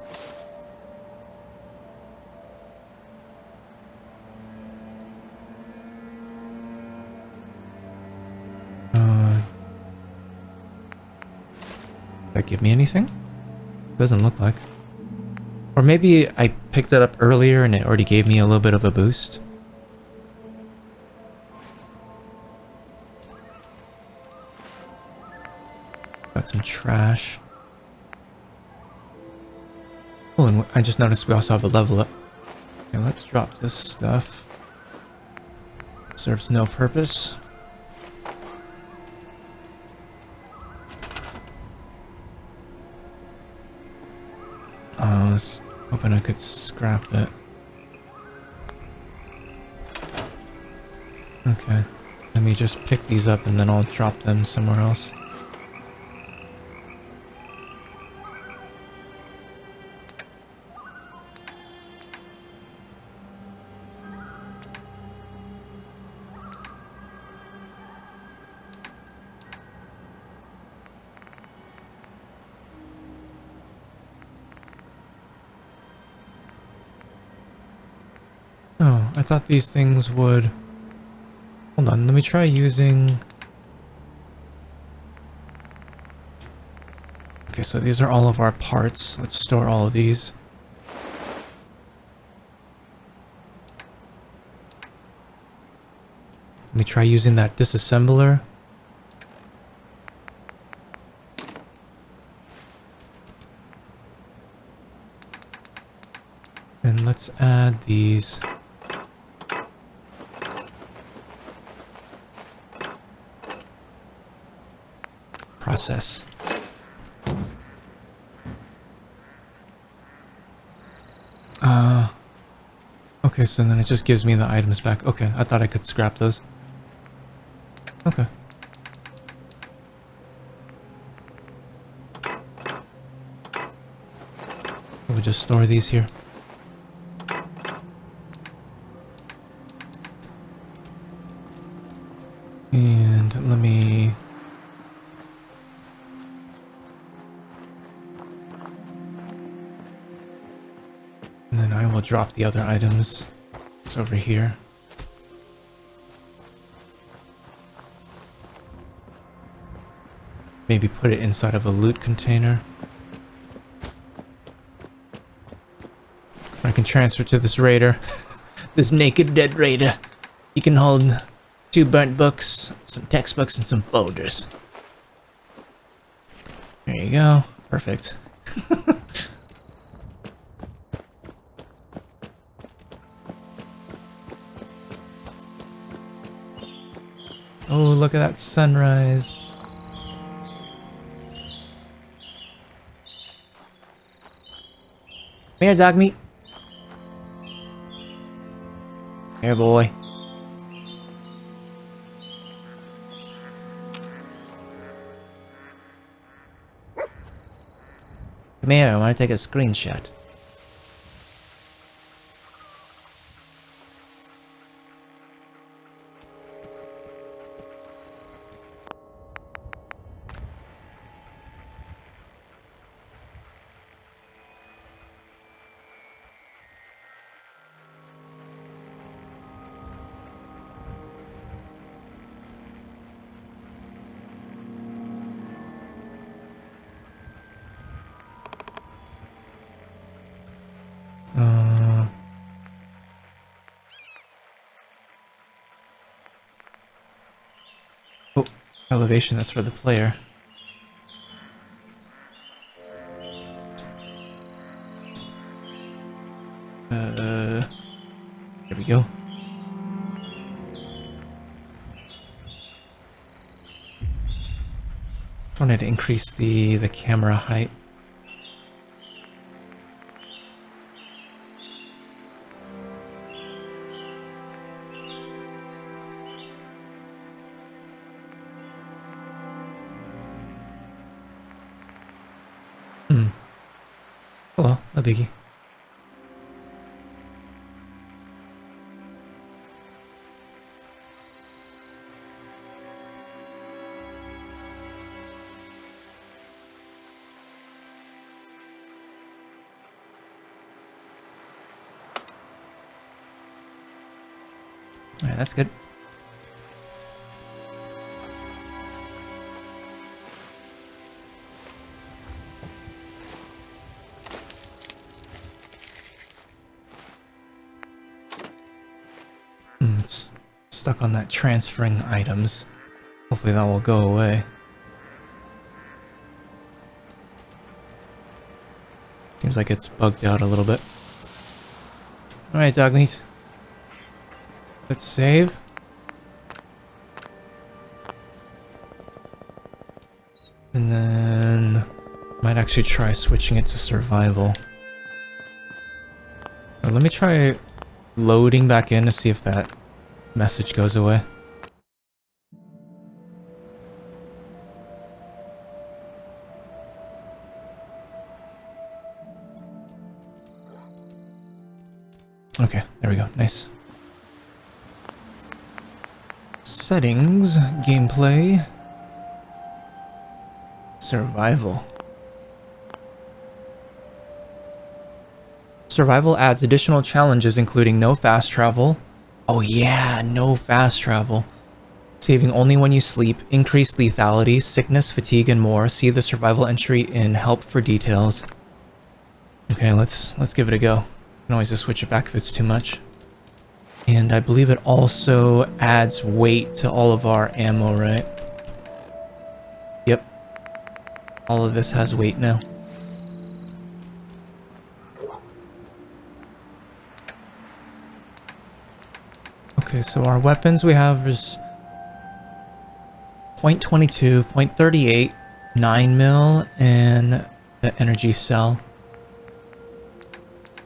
Did that give me anything? Doesn't look like. Or maybe I picked it up earlier and it already gave me a little bit of a boost. Got some trash. Oh, and I just noticed we also have a level up. Okay, let's drop this stuff. Serves no purpose. I was hoping I could scrap it. Okay. Let me just pick these up and then I'll drop them somewhere else. Oh, I thought these things would... Hold on, let me try using... Okay, so these are all of our parts. Let's store all of these. Let me try using that disassembler. And let's add these. Process. Okay, so then it just gives me the items back. Okay, I thought I could scrap those. Okay. We'll just store these here. And let me... And then I will drop the other items. It's over here. Maybe put it inside of a loot container. I can transfer to this raider. This naked dead raider. You can hold 2 burnt books, some textbooks, and some folders. There you go. Perfect. Oh, look at that sunrise. Come here, dog meat. Here, boy. Come here, I want to take a screenshot. elevation that's for the player. There we go. Just wanted to increase the camera height. Oh well, no biggie. Alright, that's good. It's stuck on that transferring items. Hopefully that will go away. Seems like it's bugged out a little bit. Alright, dog meat. Let's save. And then might actually try switching it to survival. Let me try loading back in to see if that message goes away. Okay, there we go. Nice. Settings, gameplay, survival. Survival adds additional challenges including no fast travel. Oh yeah, no fast travel. Saving only when you sleep, increased lethality, sickness, fatigue, and more. See the survival entry in help for details. Okay, let's give it a go. You can always just switch it back if it's too much. And I believe it also adds weight to all of our ammo, right? Yep. All of this has weight now. Okay, so our weapons we have is .22, .38, 9mm, and the energy cell.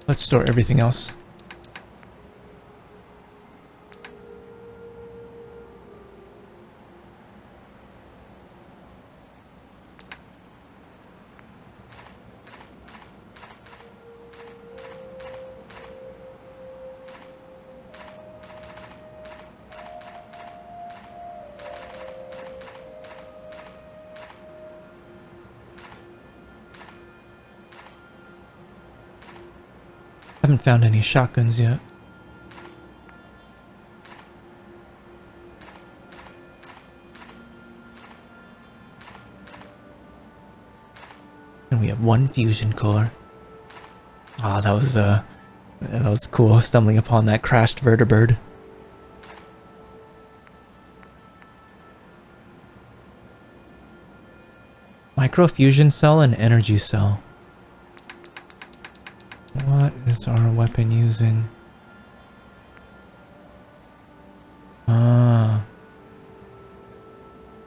Let's store everything else. Haven't found any shotguns yet. And we have one fusion core. Ah, that was cool, stumbling upon that crashed vertibird. Microfusion cell and energy cell. What is our weapon using? Ah.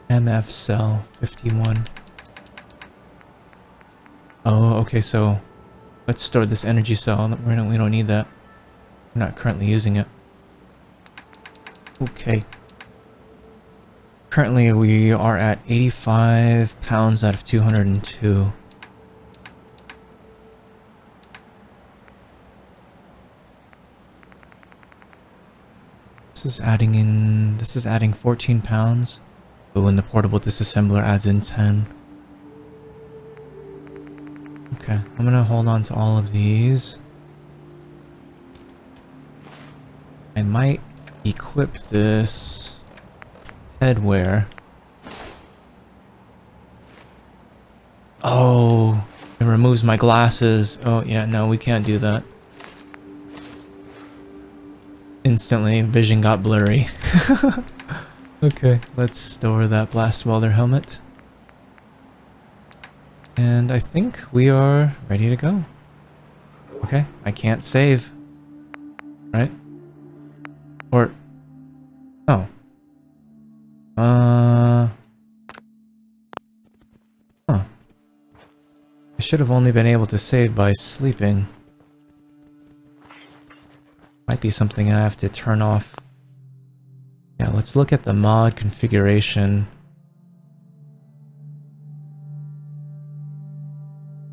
MF cell 51. Oh, okay, so let's store this energy cell. We don't need that. We're not currently using it. Okay. Currently we are at 85 pounds out of 202. This is adding 14 pounds, but when the portable disassembler adds in 10. Okay, I'm gonna hold on to all of these. I might equip this headwear. Oh, it removes my glasses. Oh yeah, no, we can't do that. Instantly, vision got blurry. Okay, let's store that blast welder helmet. And I think we are ready to go. Okay, I can't save. Right? Or... Oh. Huh. I should have only been able to save by sleeping. Might be something I have to turn off. Yeah, let's look at the mod configuration.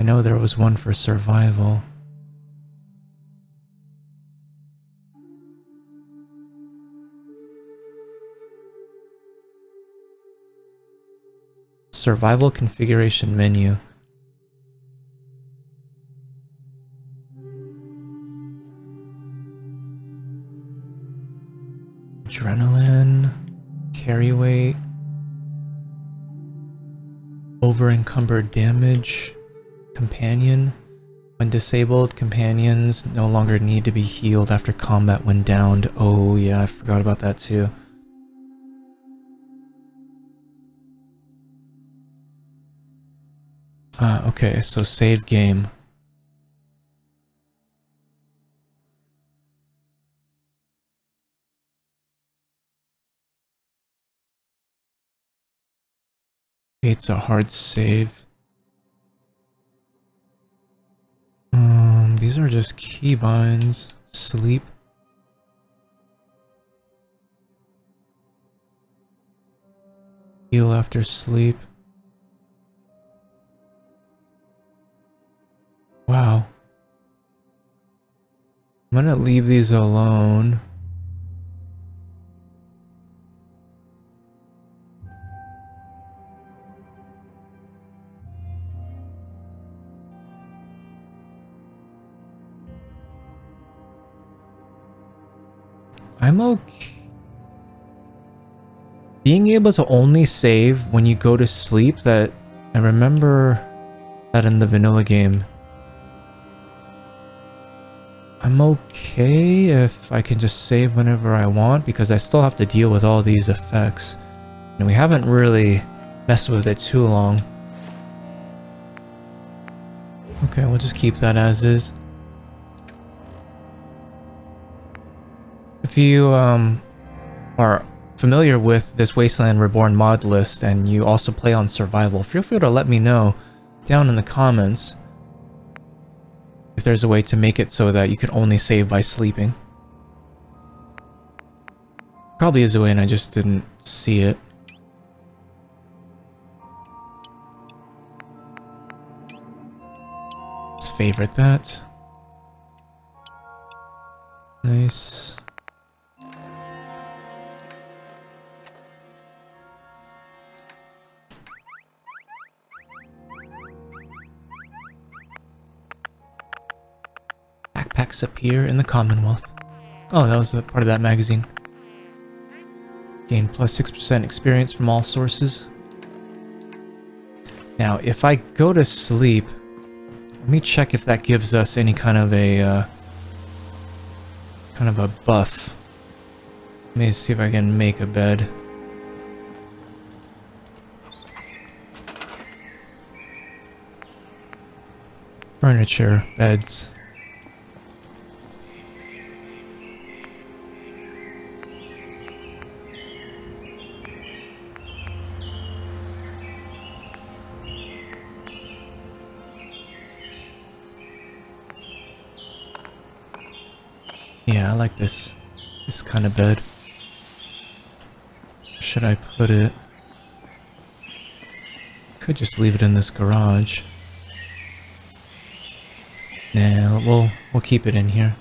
I know there was one for survival. Survival configuration menu. Adrenaline, carry weight, over encumbered damage, companion. When disabled, companions no longer need to be healed after combat when downed. Oh yeah, I forgot about that too. Okay, so save game. It's a hard save. These are just keybinds. Sleep. Heal after sleep. Wow. I'm gonna leave these alone. I'm okay. Being able to only save when you go to sleep, that I remember that in the vanilla game. I'm okay if I can just save whenever I want because I still have to deal with all these effects. And we haven't really messed with it too long. Okay, we'll just keep that as is. If you are familiar with this Wasteland Reborn mod list and you also play on survival, feel free to let me know down in the comments if there's a way to make it so that you can only save by sleeping. Probably is a way and I just didn't see it. Let's favorite that. Nice. Backpacks appear in the Commonwealth. Oh, that was the part of that magazine. Gain plus 6% experience from all sources. Now, if I go to sleep, let me check if that gives us any kind of a buff. Let me see if I can make a bed. Furniture, beds. Yeah, I like this kind of bed. Should I put it? Could just leave it in this garage. Nah, we'll keep it in here.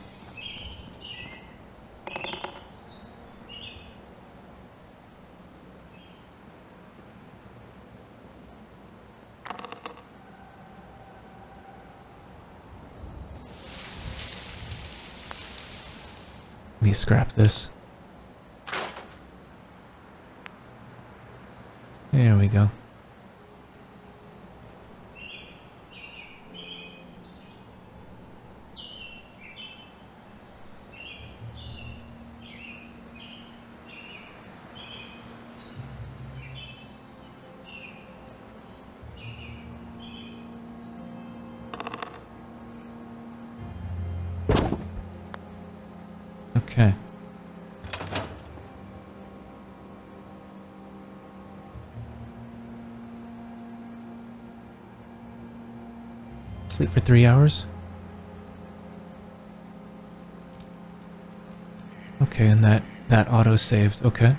Let me scrap this. There we go. Okay. Sleep for 3 hours. Okay, and that auto saved. Okay.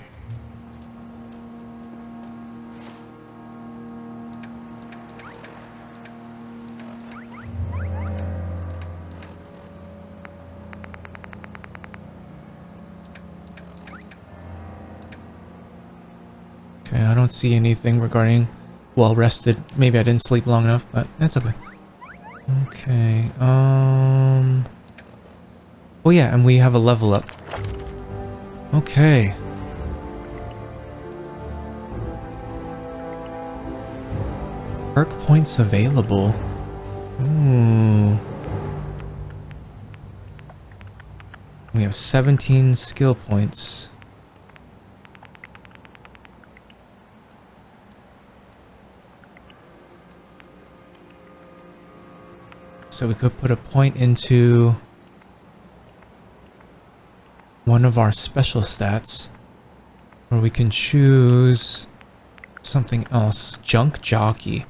Okay, I don't see anything regarding well rested. Maybe I didn't sleep long enough, but that's okay. Okay, oh yeah, and we have a level up. Okay. Perk points available. Ooh. We have 17 skill points. So we could put a point into one of our special stats, or we can choose something else. Junk Jockey.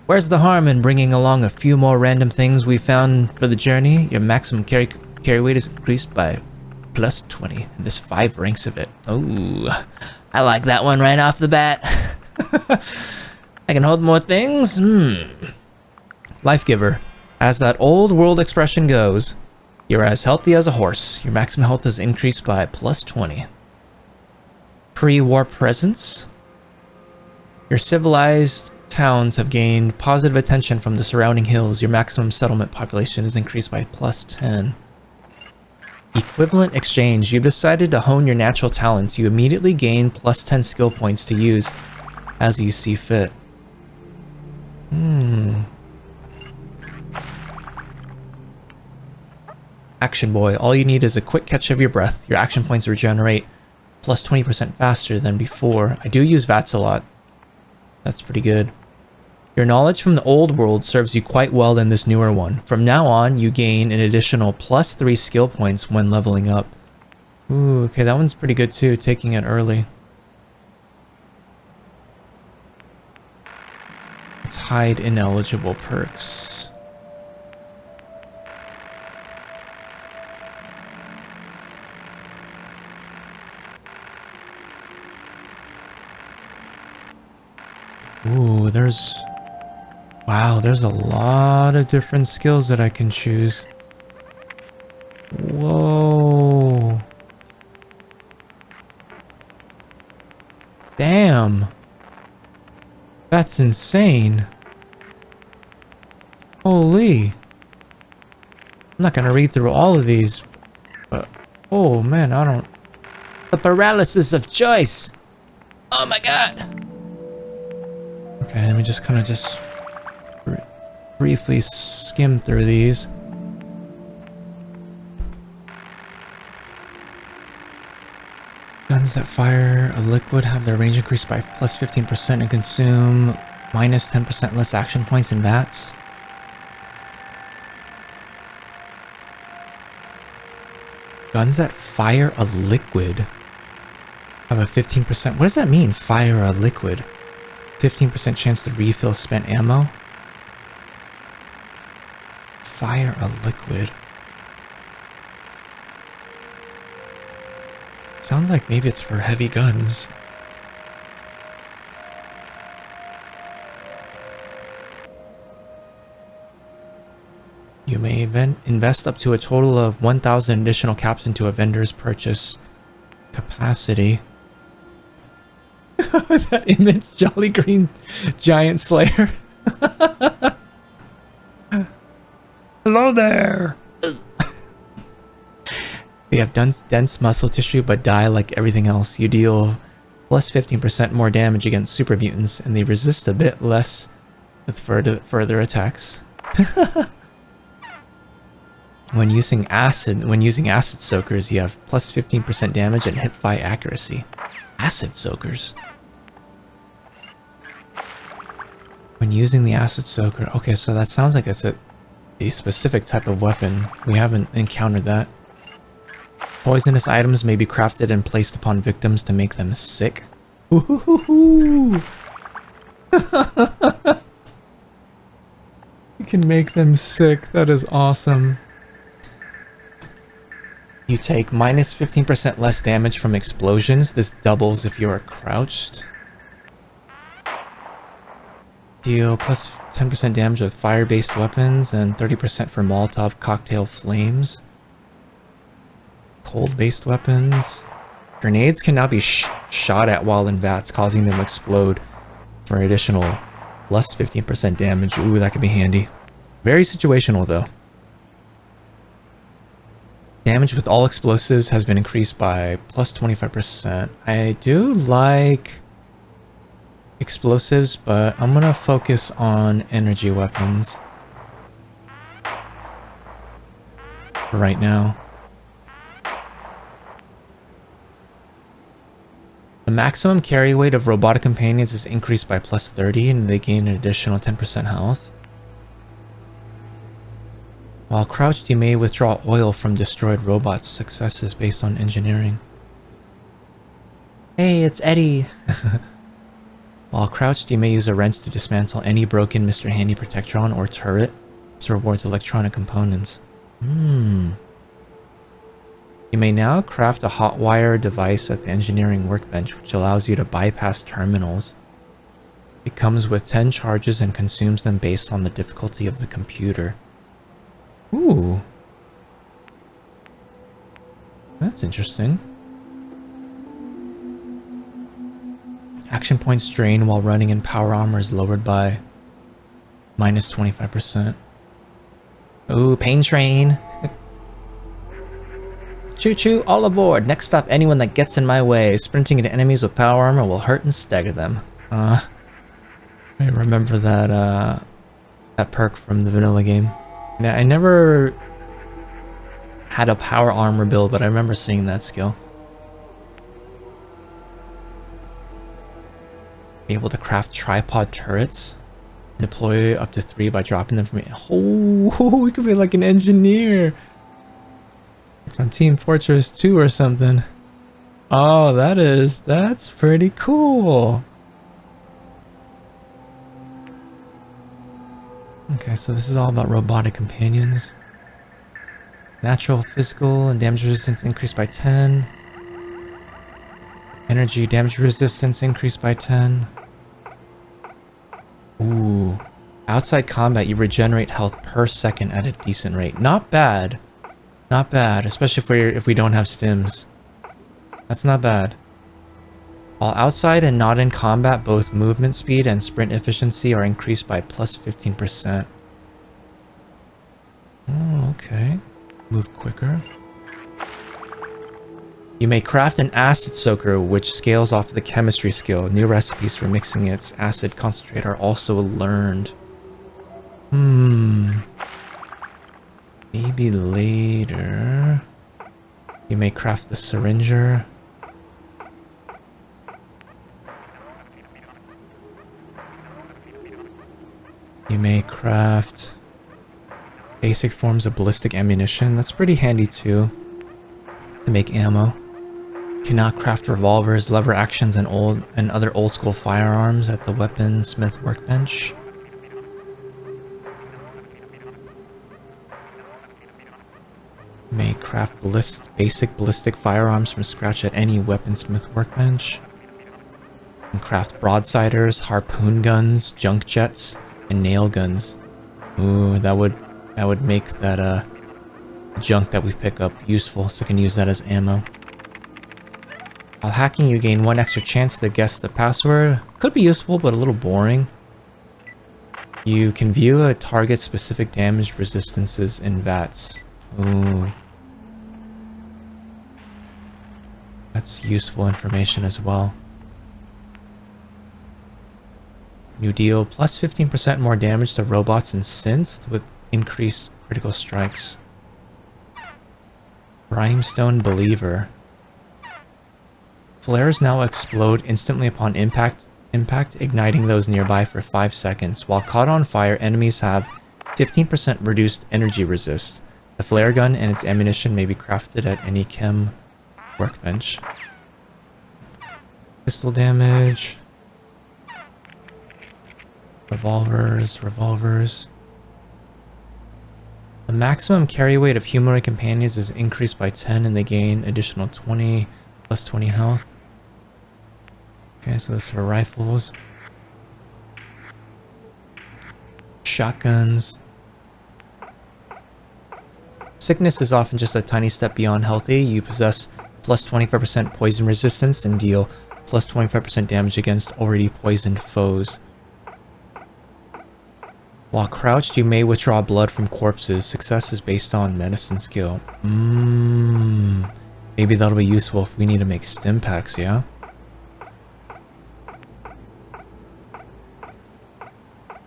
Where's the harm in bringing along a few more random things we found for the journey? Your maximum carry weight is increased by plus 20, and there's 5 ranks of it. Oh, I like that one right off the bat. I can hold more things? Life Giver. As that old world expression goes, you're as healthy as a horse. Your maximum health is increased by plus 20. Pre-war presence. Your civilized towns have gained positive attention from the surrounding hills. Your maximum settlement population is increased by plus 10. Equivalent exchange. You've decided to hone your natural talents. You immediately gain plus 10 skill points to use as you see fit. Action Boy. All you need is a quick catch of your breath. Your action points regenerate plus 20% faster than before. I do use VATS a lot. That's pretty good. Your knowledge from the old world serves you quite well in this newer one. From now on, you gain an additional plus 3 skill points when leveling up. Ooh, okay, that one's pretty good too, taking it early. Let's hide ineligible perks. Ooh, wow, there's a lot of different skills that I can choose. Whoa. Damn. That's insane. Holy. I'm not gonna read through all of these, but oh man, I don't. The paralysis of choice. Oh my god. Okay, let me just kind of briefly skim through these. Guns that fire a liquid have their range increased by plus 15% and consume minus 10% less action points in VATS. Guns that fire a liquid have a 15%. What does that mean, fire a liquid? 15% chance to refill spent ammo. Fire a liquid. Sounds like maybe it's for heavy guns. You may invest up to a total of 1,000 additional caps into a vendor's purchase capacity. That image, Jolly Green Giant Slayer. Hello there. They have dense muscle tissue but die like everything else. You deal plus 15% more damage against super mutants, and they resist a bit less with further attacks. When using acid soakers, you have plus 15% damage and hipfire accuracy. Acid soakers. When using the acid soaker, okay, so that sounds like it's a specific type of weapon. We haven't encountered that. Poisonous items may be crafted and placed upon victims to make them sick. Ooh. You can make them sick. That is awesome. You take minus 15% less damage from explosions. This doubles if you are crouched. Deal plus 10% damage with fire-based weapons and 30% for Molotov cocktail flames. Cold-based weapons. Grenades can now be shot at while in vats, causing them to explode for an additional plus 15% damage. Ooh, that could be handy. Very situational, though. Damage with all explosives has been increased by plus 25%. I do like explosives, but I'm gonna focus on energy weapons for right now. The maximum carry weight of robotic companions is increased by plus 30, and they gain an additional 10% health. While crouched, you may withdraw oil from destroyed robots. Success is based on engineering. Hey, it's Eddie! While crouched, you may use a wrench to dismantle any broken Mr. Handy Protectron or turret. This rewards electronic components. You may now craft a hot wire device at the engineering workbench, which allows you to bypass terminals. It comes with 10 charges and consumes them based on the difficulty of the computer. Ooh. That's interesting. Action points drain while running in power armor is lowered by minus 25%. Ooh, pain train. Choo-choo, all aboard. Next stop, anyone that gets in my way. Sprinting into enemies with power armor will hurt and stagger them. I remember that, that perk from the vanilla game. Now, I never had a power armor build, but I remember seeing that skill. Be able to craft tripod turrets. Deploy up to 3 by dropping them from it. Oh, we could be like an engineer. From Team Fortress 2 or something. Oh, that's pretty cool. Okay, so this is all about robotic companions. Natural, physical, and damage resistance increased by 10. Energy damage resistance increased by 10. Ooh. Outside combat, you regenerate health per second at a decent rate. Not bad. Not bad, especially if we don't have stims. That's not bad. While outside and not in combat, both movement speed and sprint efficiency are increased by plus 15%. Oh, okay. Move quicker. You may craft an acid soaker, which scales off the chemistry skill. New recipes for mixing its acid concentrate are also learned. Maybe later. You may craft the syringer. You may craft basic forms of ballistic ammunition. That's pretty handy too, to make ammo. You cannot craft revolvers, lever actions, and other old school firearms at the weaponsmith workbench. You may craft basic ballistic firearms from scratch at any weaponsmith workbench. You can craft broadsiders, harpoon guns, junk jets, and nail guns. Ooh, that would make that junk that we pick up useful, so I can use that as ammo. While hacking, you gain 1 extra chance to guess the password. Could be useful, but a little boring. You can view a target's specific damage resistances in VATS. Ooh. That's useful information as well. New deal, plus 15% more damage to robots and synths with increased critical strikes. Brimstone Believer. Flares now explode instantly upon impact, igniting those nearby for 5 seconds. While caught on fire, enemies have 15% reduced energy resist. The flare gun and its ammunition may be crafted at any chem workbench. Pistol damage. Revolvers. The maximum carry weight of humanoid companions is increased by 10 and they gain additional 20 plus 20 health. Okay, so this is for rifles. Shotguns. Sickness is often just a tiny step beyond healthy. You possess plus 25% poison resistance and deal plus 25% damage against already poisoned foes. While crouched, you may withdraw blood from corpses. Success is based on medicine skill. Maybe that'll be useful if we need to make stim packs, yeah?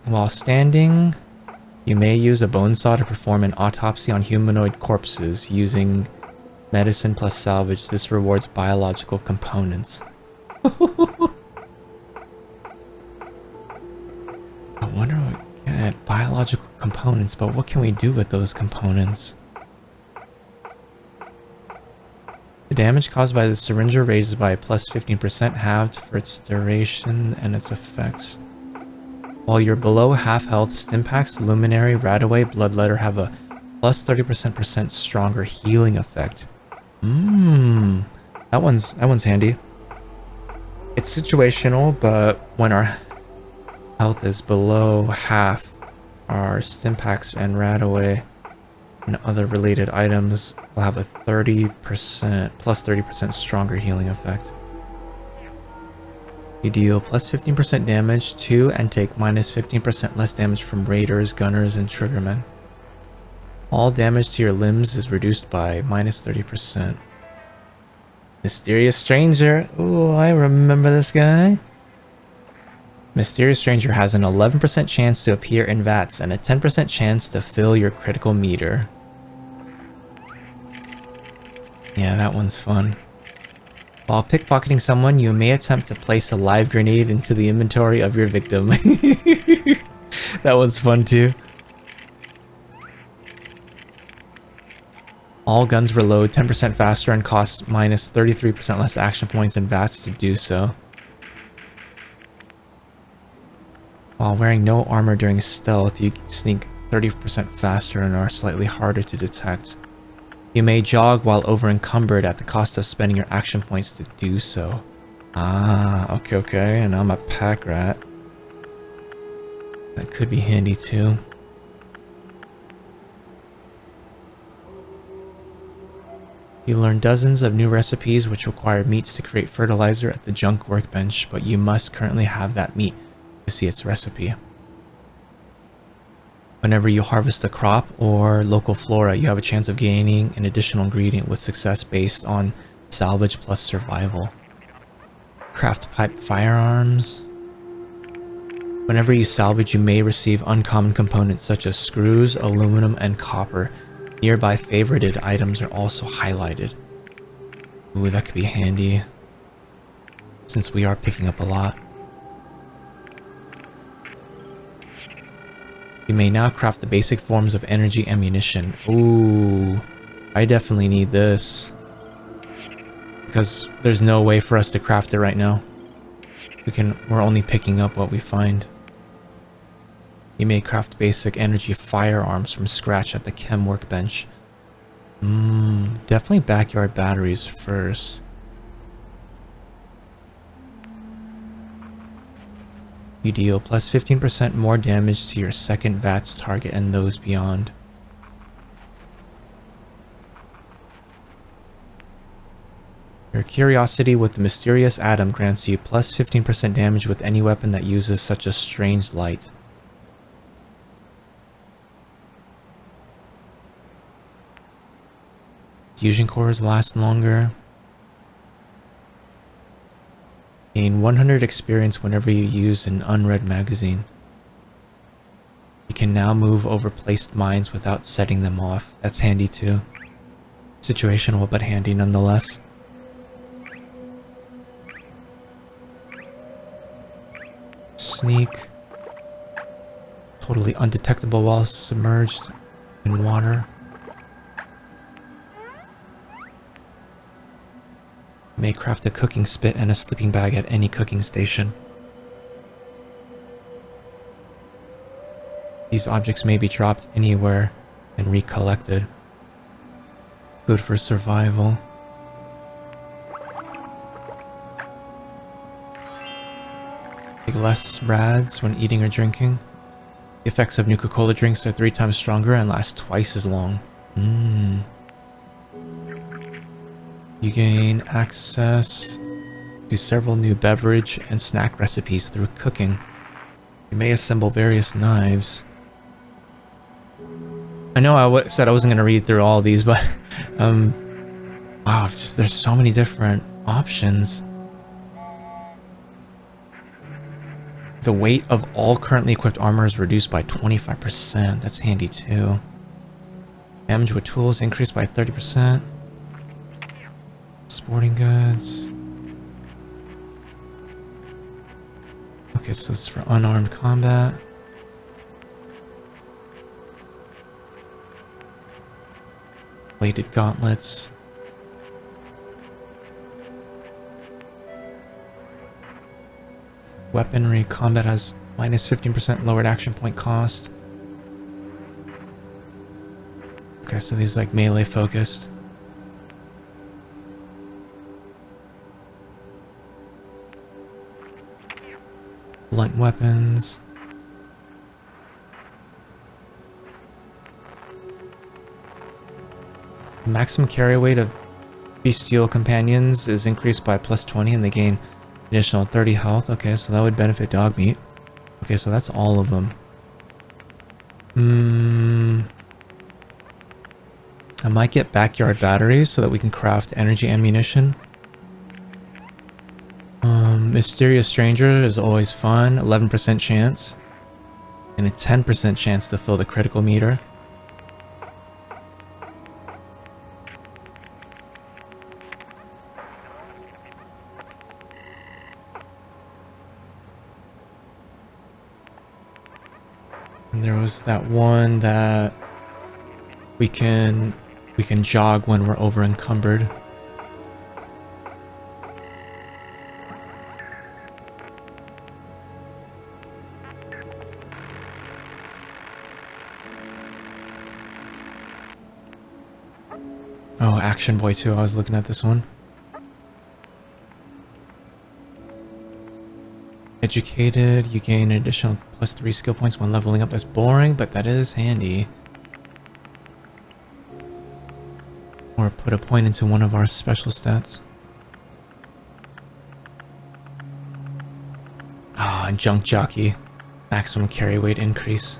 While standing, you may use a bone saw to perform an autopsy on humanoid corpses using medicine plus salvage. This rewards biological components. I wonder what we get. Biological components, but what can we do with those components? The damage caused by the syringer raises by plus 15%, halved for its duration and its effects. While you're below half health, Stimpak's Luminary, Radaway, Bloodletter have a plus 30% stronger healing effect. That one's handy. It's situational, but when our health is below half, our Stimpaks and Radaway and other related items will have a 30% plus 30% stronger healing effect. You deal plus 15% damage to and take minus 15% less damage from raiders, gunners, and triggermen. All damage to your limbs is reduced by minus 30%. Mysterious Stranger. Ooh, I remember this guy. Mysterious Stranger has an 11% chance to appear in vats and a 10% chance to fill your critical meter. Yeah, that one's fun. While pickpocketing someone, you may attempt to place a live grenade into the inventory of your victim. That one's fun too. All guns reload 10% faster and cost minus 33% less action points and VATS to do so. While wearing no armor during stealth, you sneak 30% faster and are slightly harder to detect. You may jog while over-encumbered at the cost of spending your action points to do so. Ah, okay, and I'm a pack rat. That could be handy too. You learn dozens of new recipes which require meats to create fertilizer at the junk workbench, but you must currently have that meat to see its recipe. Whenever you harvest a crop or local flora, you have a chance of gaining an additional ingredient with success based on salvage plus survival. Craft pipe firearms. Whenever you salvage, you may receive uncommon components such as screws, aluminum, and copper. Nearby favorited items are also highlighted. Ooh, that could be handy, since we are picking up a lot. You may now craft the basic forms of energy ammunition. Ooh, I definitely need this, because there's no way for us to craft it right now. We're only picking up what we find. You may craft basic energy firearms from scratch at the chem workbench. Definitely backyard batteries first. You deal plus 15% more damage to your second VATS target and those beyond. Your curiosity with the mysterious atom grants you plus 15% damage with any weapon that uses such a strange light. Fusion cores last longer. Gain 100 experience whenever you use an unread magazine. You can now move over placed mines without setting them off. That's handy too. Situational, but handy nonetheless. Sneak. Totally undetectable while submerged in water. May craft a cooking spit and a sleeping bag at any cooking station. These objects may be dropped anywhere and recollected. Good for survival. Take less rads when eating or drinking. The effects of Nuka-Cola drinks are 3 times stronger and last twice as long. You gain access to several new beverage and snack recipes through cooking. You may assemble various knives. I know I said I wasn't going to read through all these, but wow, just there's so many different options. The weight of all currently equipped armor is reduced by 25%. That's handy too. Damage with tools increased by 30%. Sporting goods. Okay, so it's for unarmed combat. Bladed gauntlets. Weaponry combat has minus 15% lowered action point cost. Okay, so these like melee focused. Blunt weapons. Maximum carry weight of bestial companions is increased by plus 20 and they gain additional 30 health. Okay, so that would benefit dog meat. Okay, so that's all of them. I might get backyard batteries so that we can craft energy ammunition. Mysterious Stranger is always fun. 11% chance. And a 10% chance to fill the critical meter. And there was that one that we can jog when we're over encumbered. Oh, Action Boy too. I was looking at this one. Educated, you gain an additional plus 3 skill points when leveling up. That's boring, but that is handy. Or put a point into one of our special stats. Ah, and Junk Jockey. Maximum carry weight increase.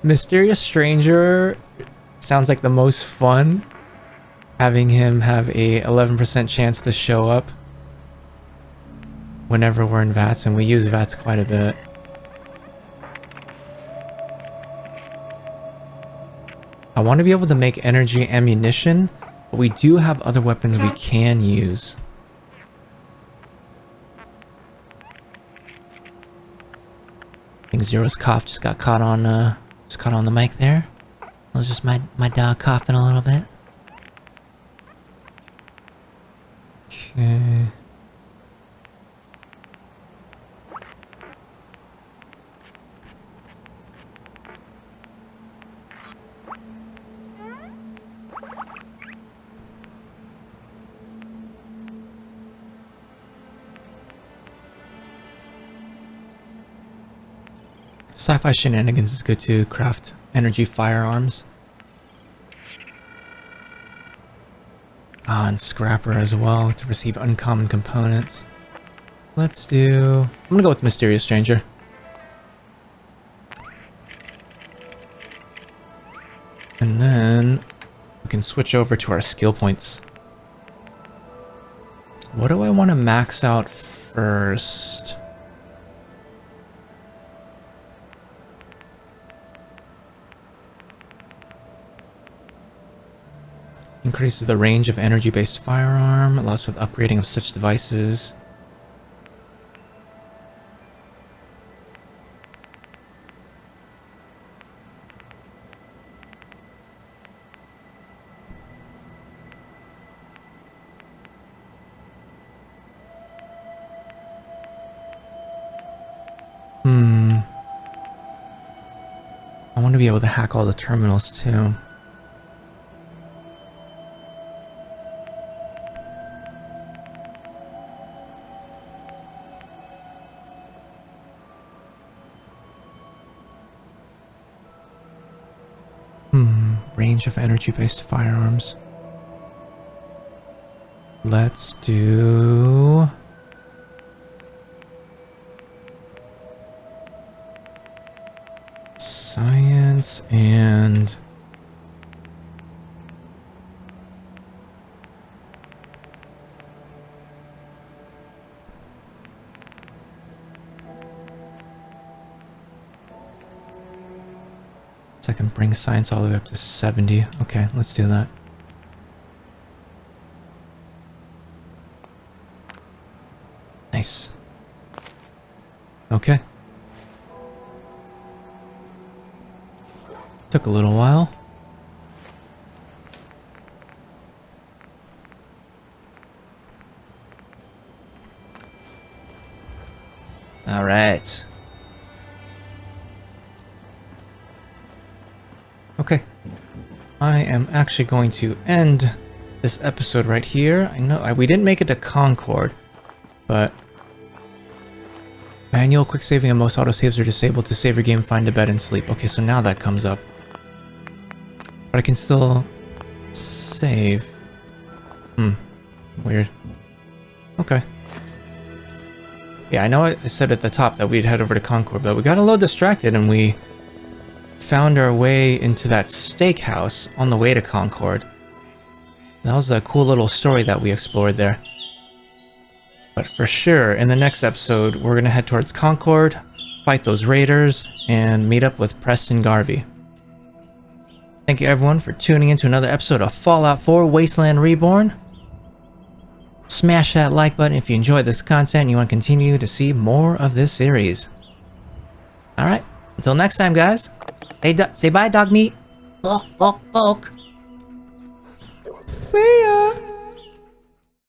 Mysterious Stranger sounds like the most fun. Having him have a 11% chance to show up whenever we're in VATS, and we use VATS quite a bit. I want to be able to make energy ammunition, but we do have other weapons we can use. I think Zero's cough just got caught on the mic there. It was just my dog coughing a little bit. Okay. Sci-fi shenanigans is good to craft energy firearms. Ah, and Scrapper as well to receive uncommon components. Let's do... I'm gonna go with Mysterious Stranger. And then we can switch over to our skill points. What do I want to max out first? Increases the range of energy-based firearm, allows for the upgrading of such devices. I want to be able to hack all the terminals too. Range of energy-based firearms. Let's do... science and... so I can bring science all the way up to 70. Okay, let's do that. Nice. Okay. Took a little while. All right. Okay. I am actually going to end this episode right here. I know we didn't make it to Concord, but manual quick saving and most autosaves are disabled to save your game, find a bed, and sleep. Okay, so now that comes up. But I can still save. Weird. Okay. Yeah, I know I said at the top that we'd head over to Concord, but we got a little distracted and we found our way into that steakhouse on the way to Concord. That was a cool little story that we explored there. But for sure, in the next episode, we're gonna head towards Concord, fight those raiders, and meet up with Preston Garvey. Thank you everyone for tuning in to another episode of Fallout 4 Wasteland Reborn. Smash that like button if you enjoyed this content and you want to continue to see more of this series. Alright, until next time guys, say bye dog meat. Bulk, bulk, bulk. See ya!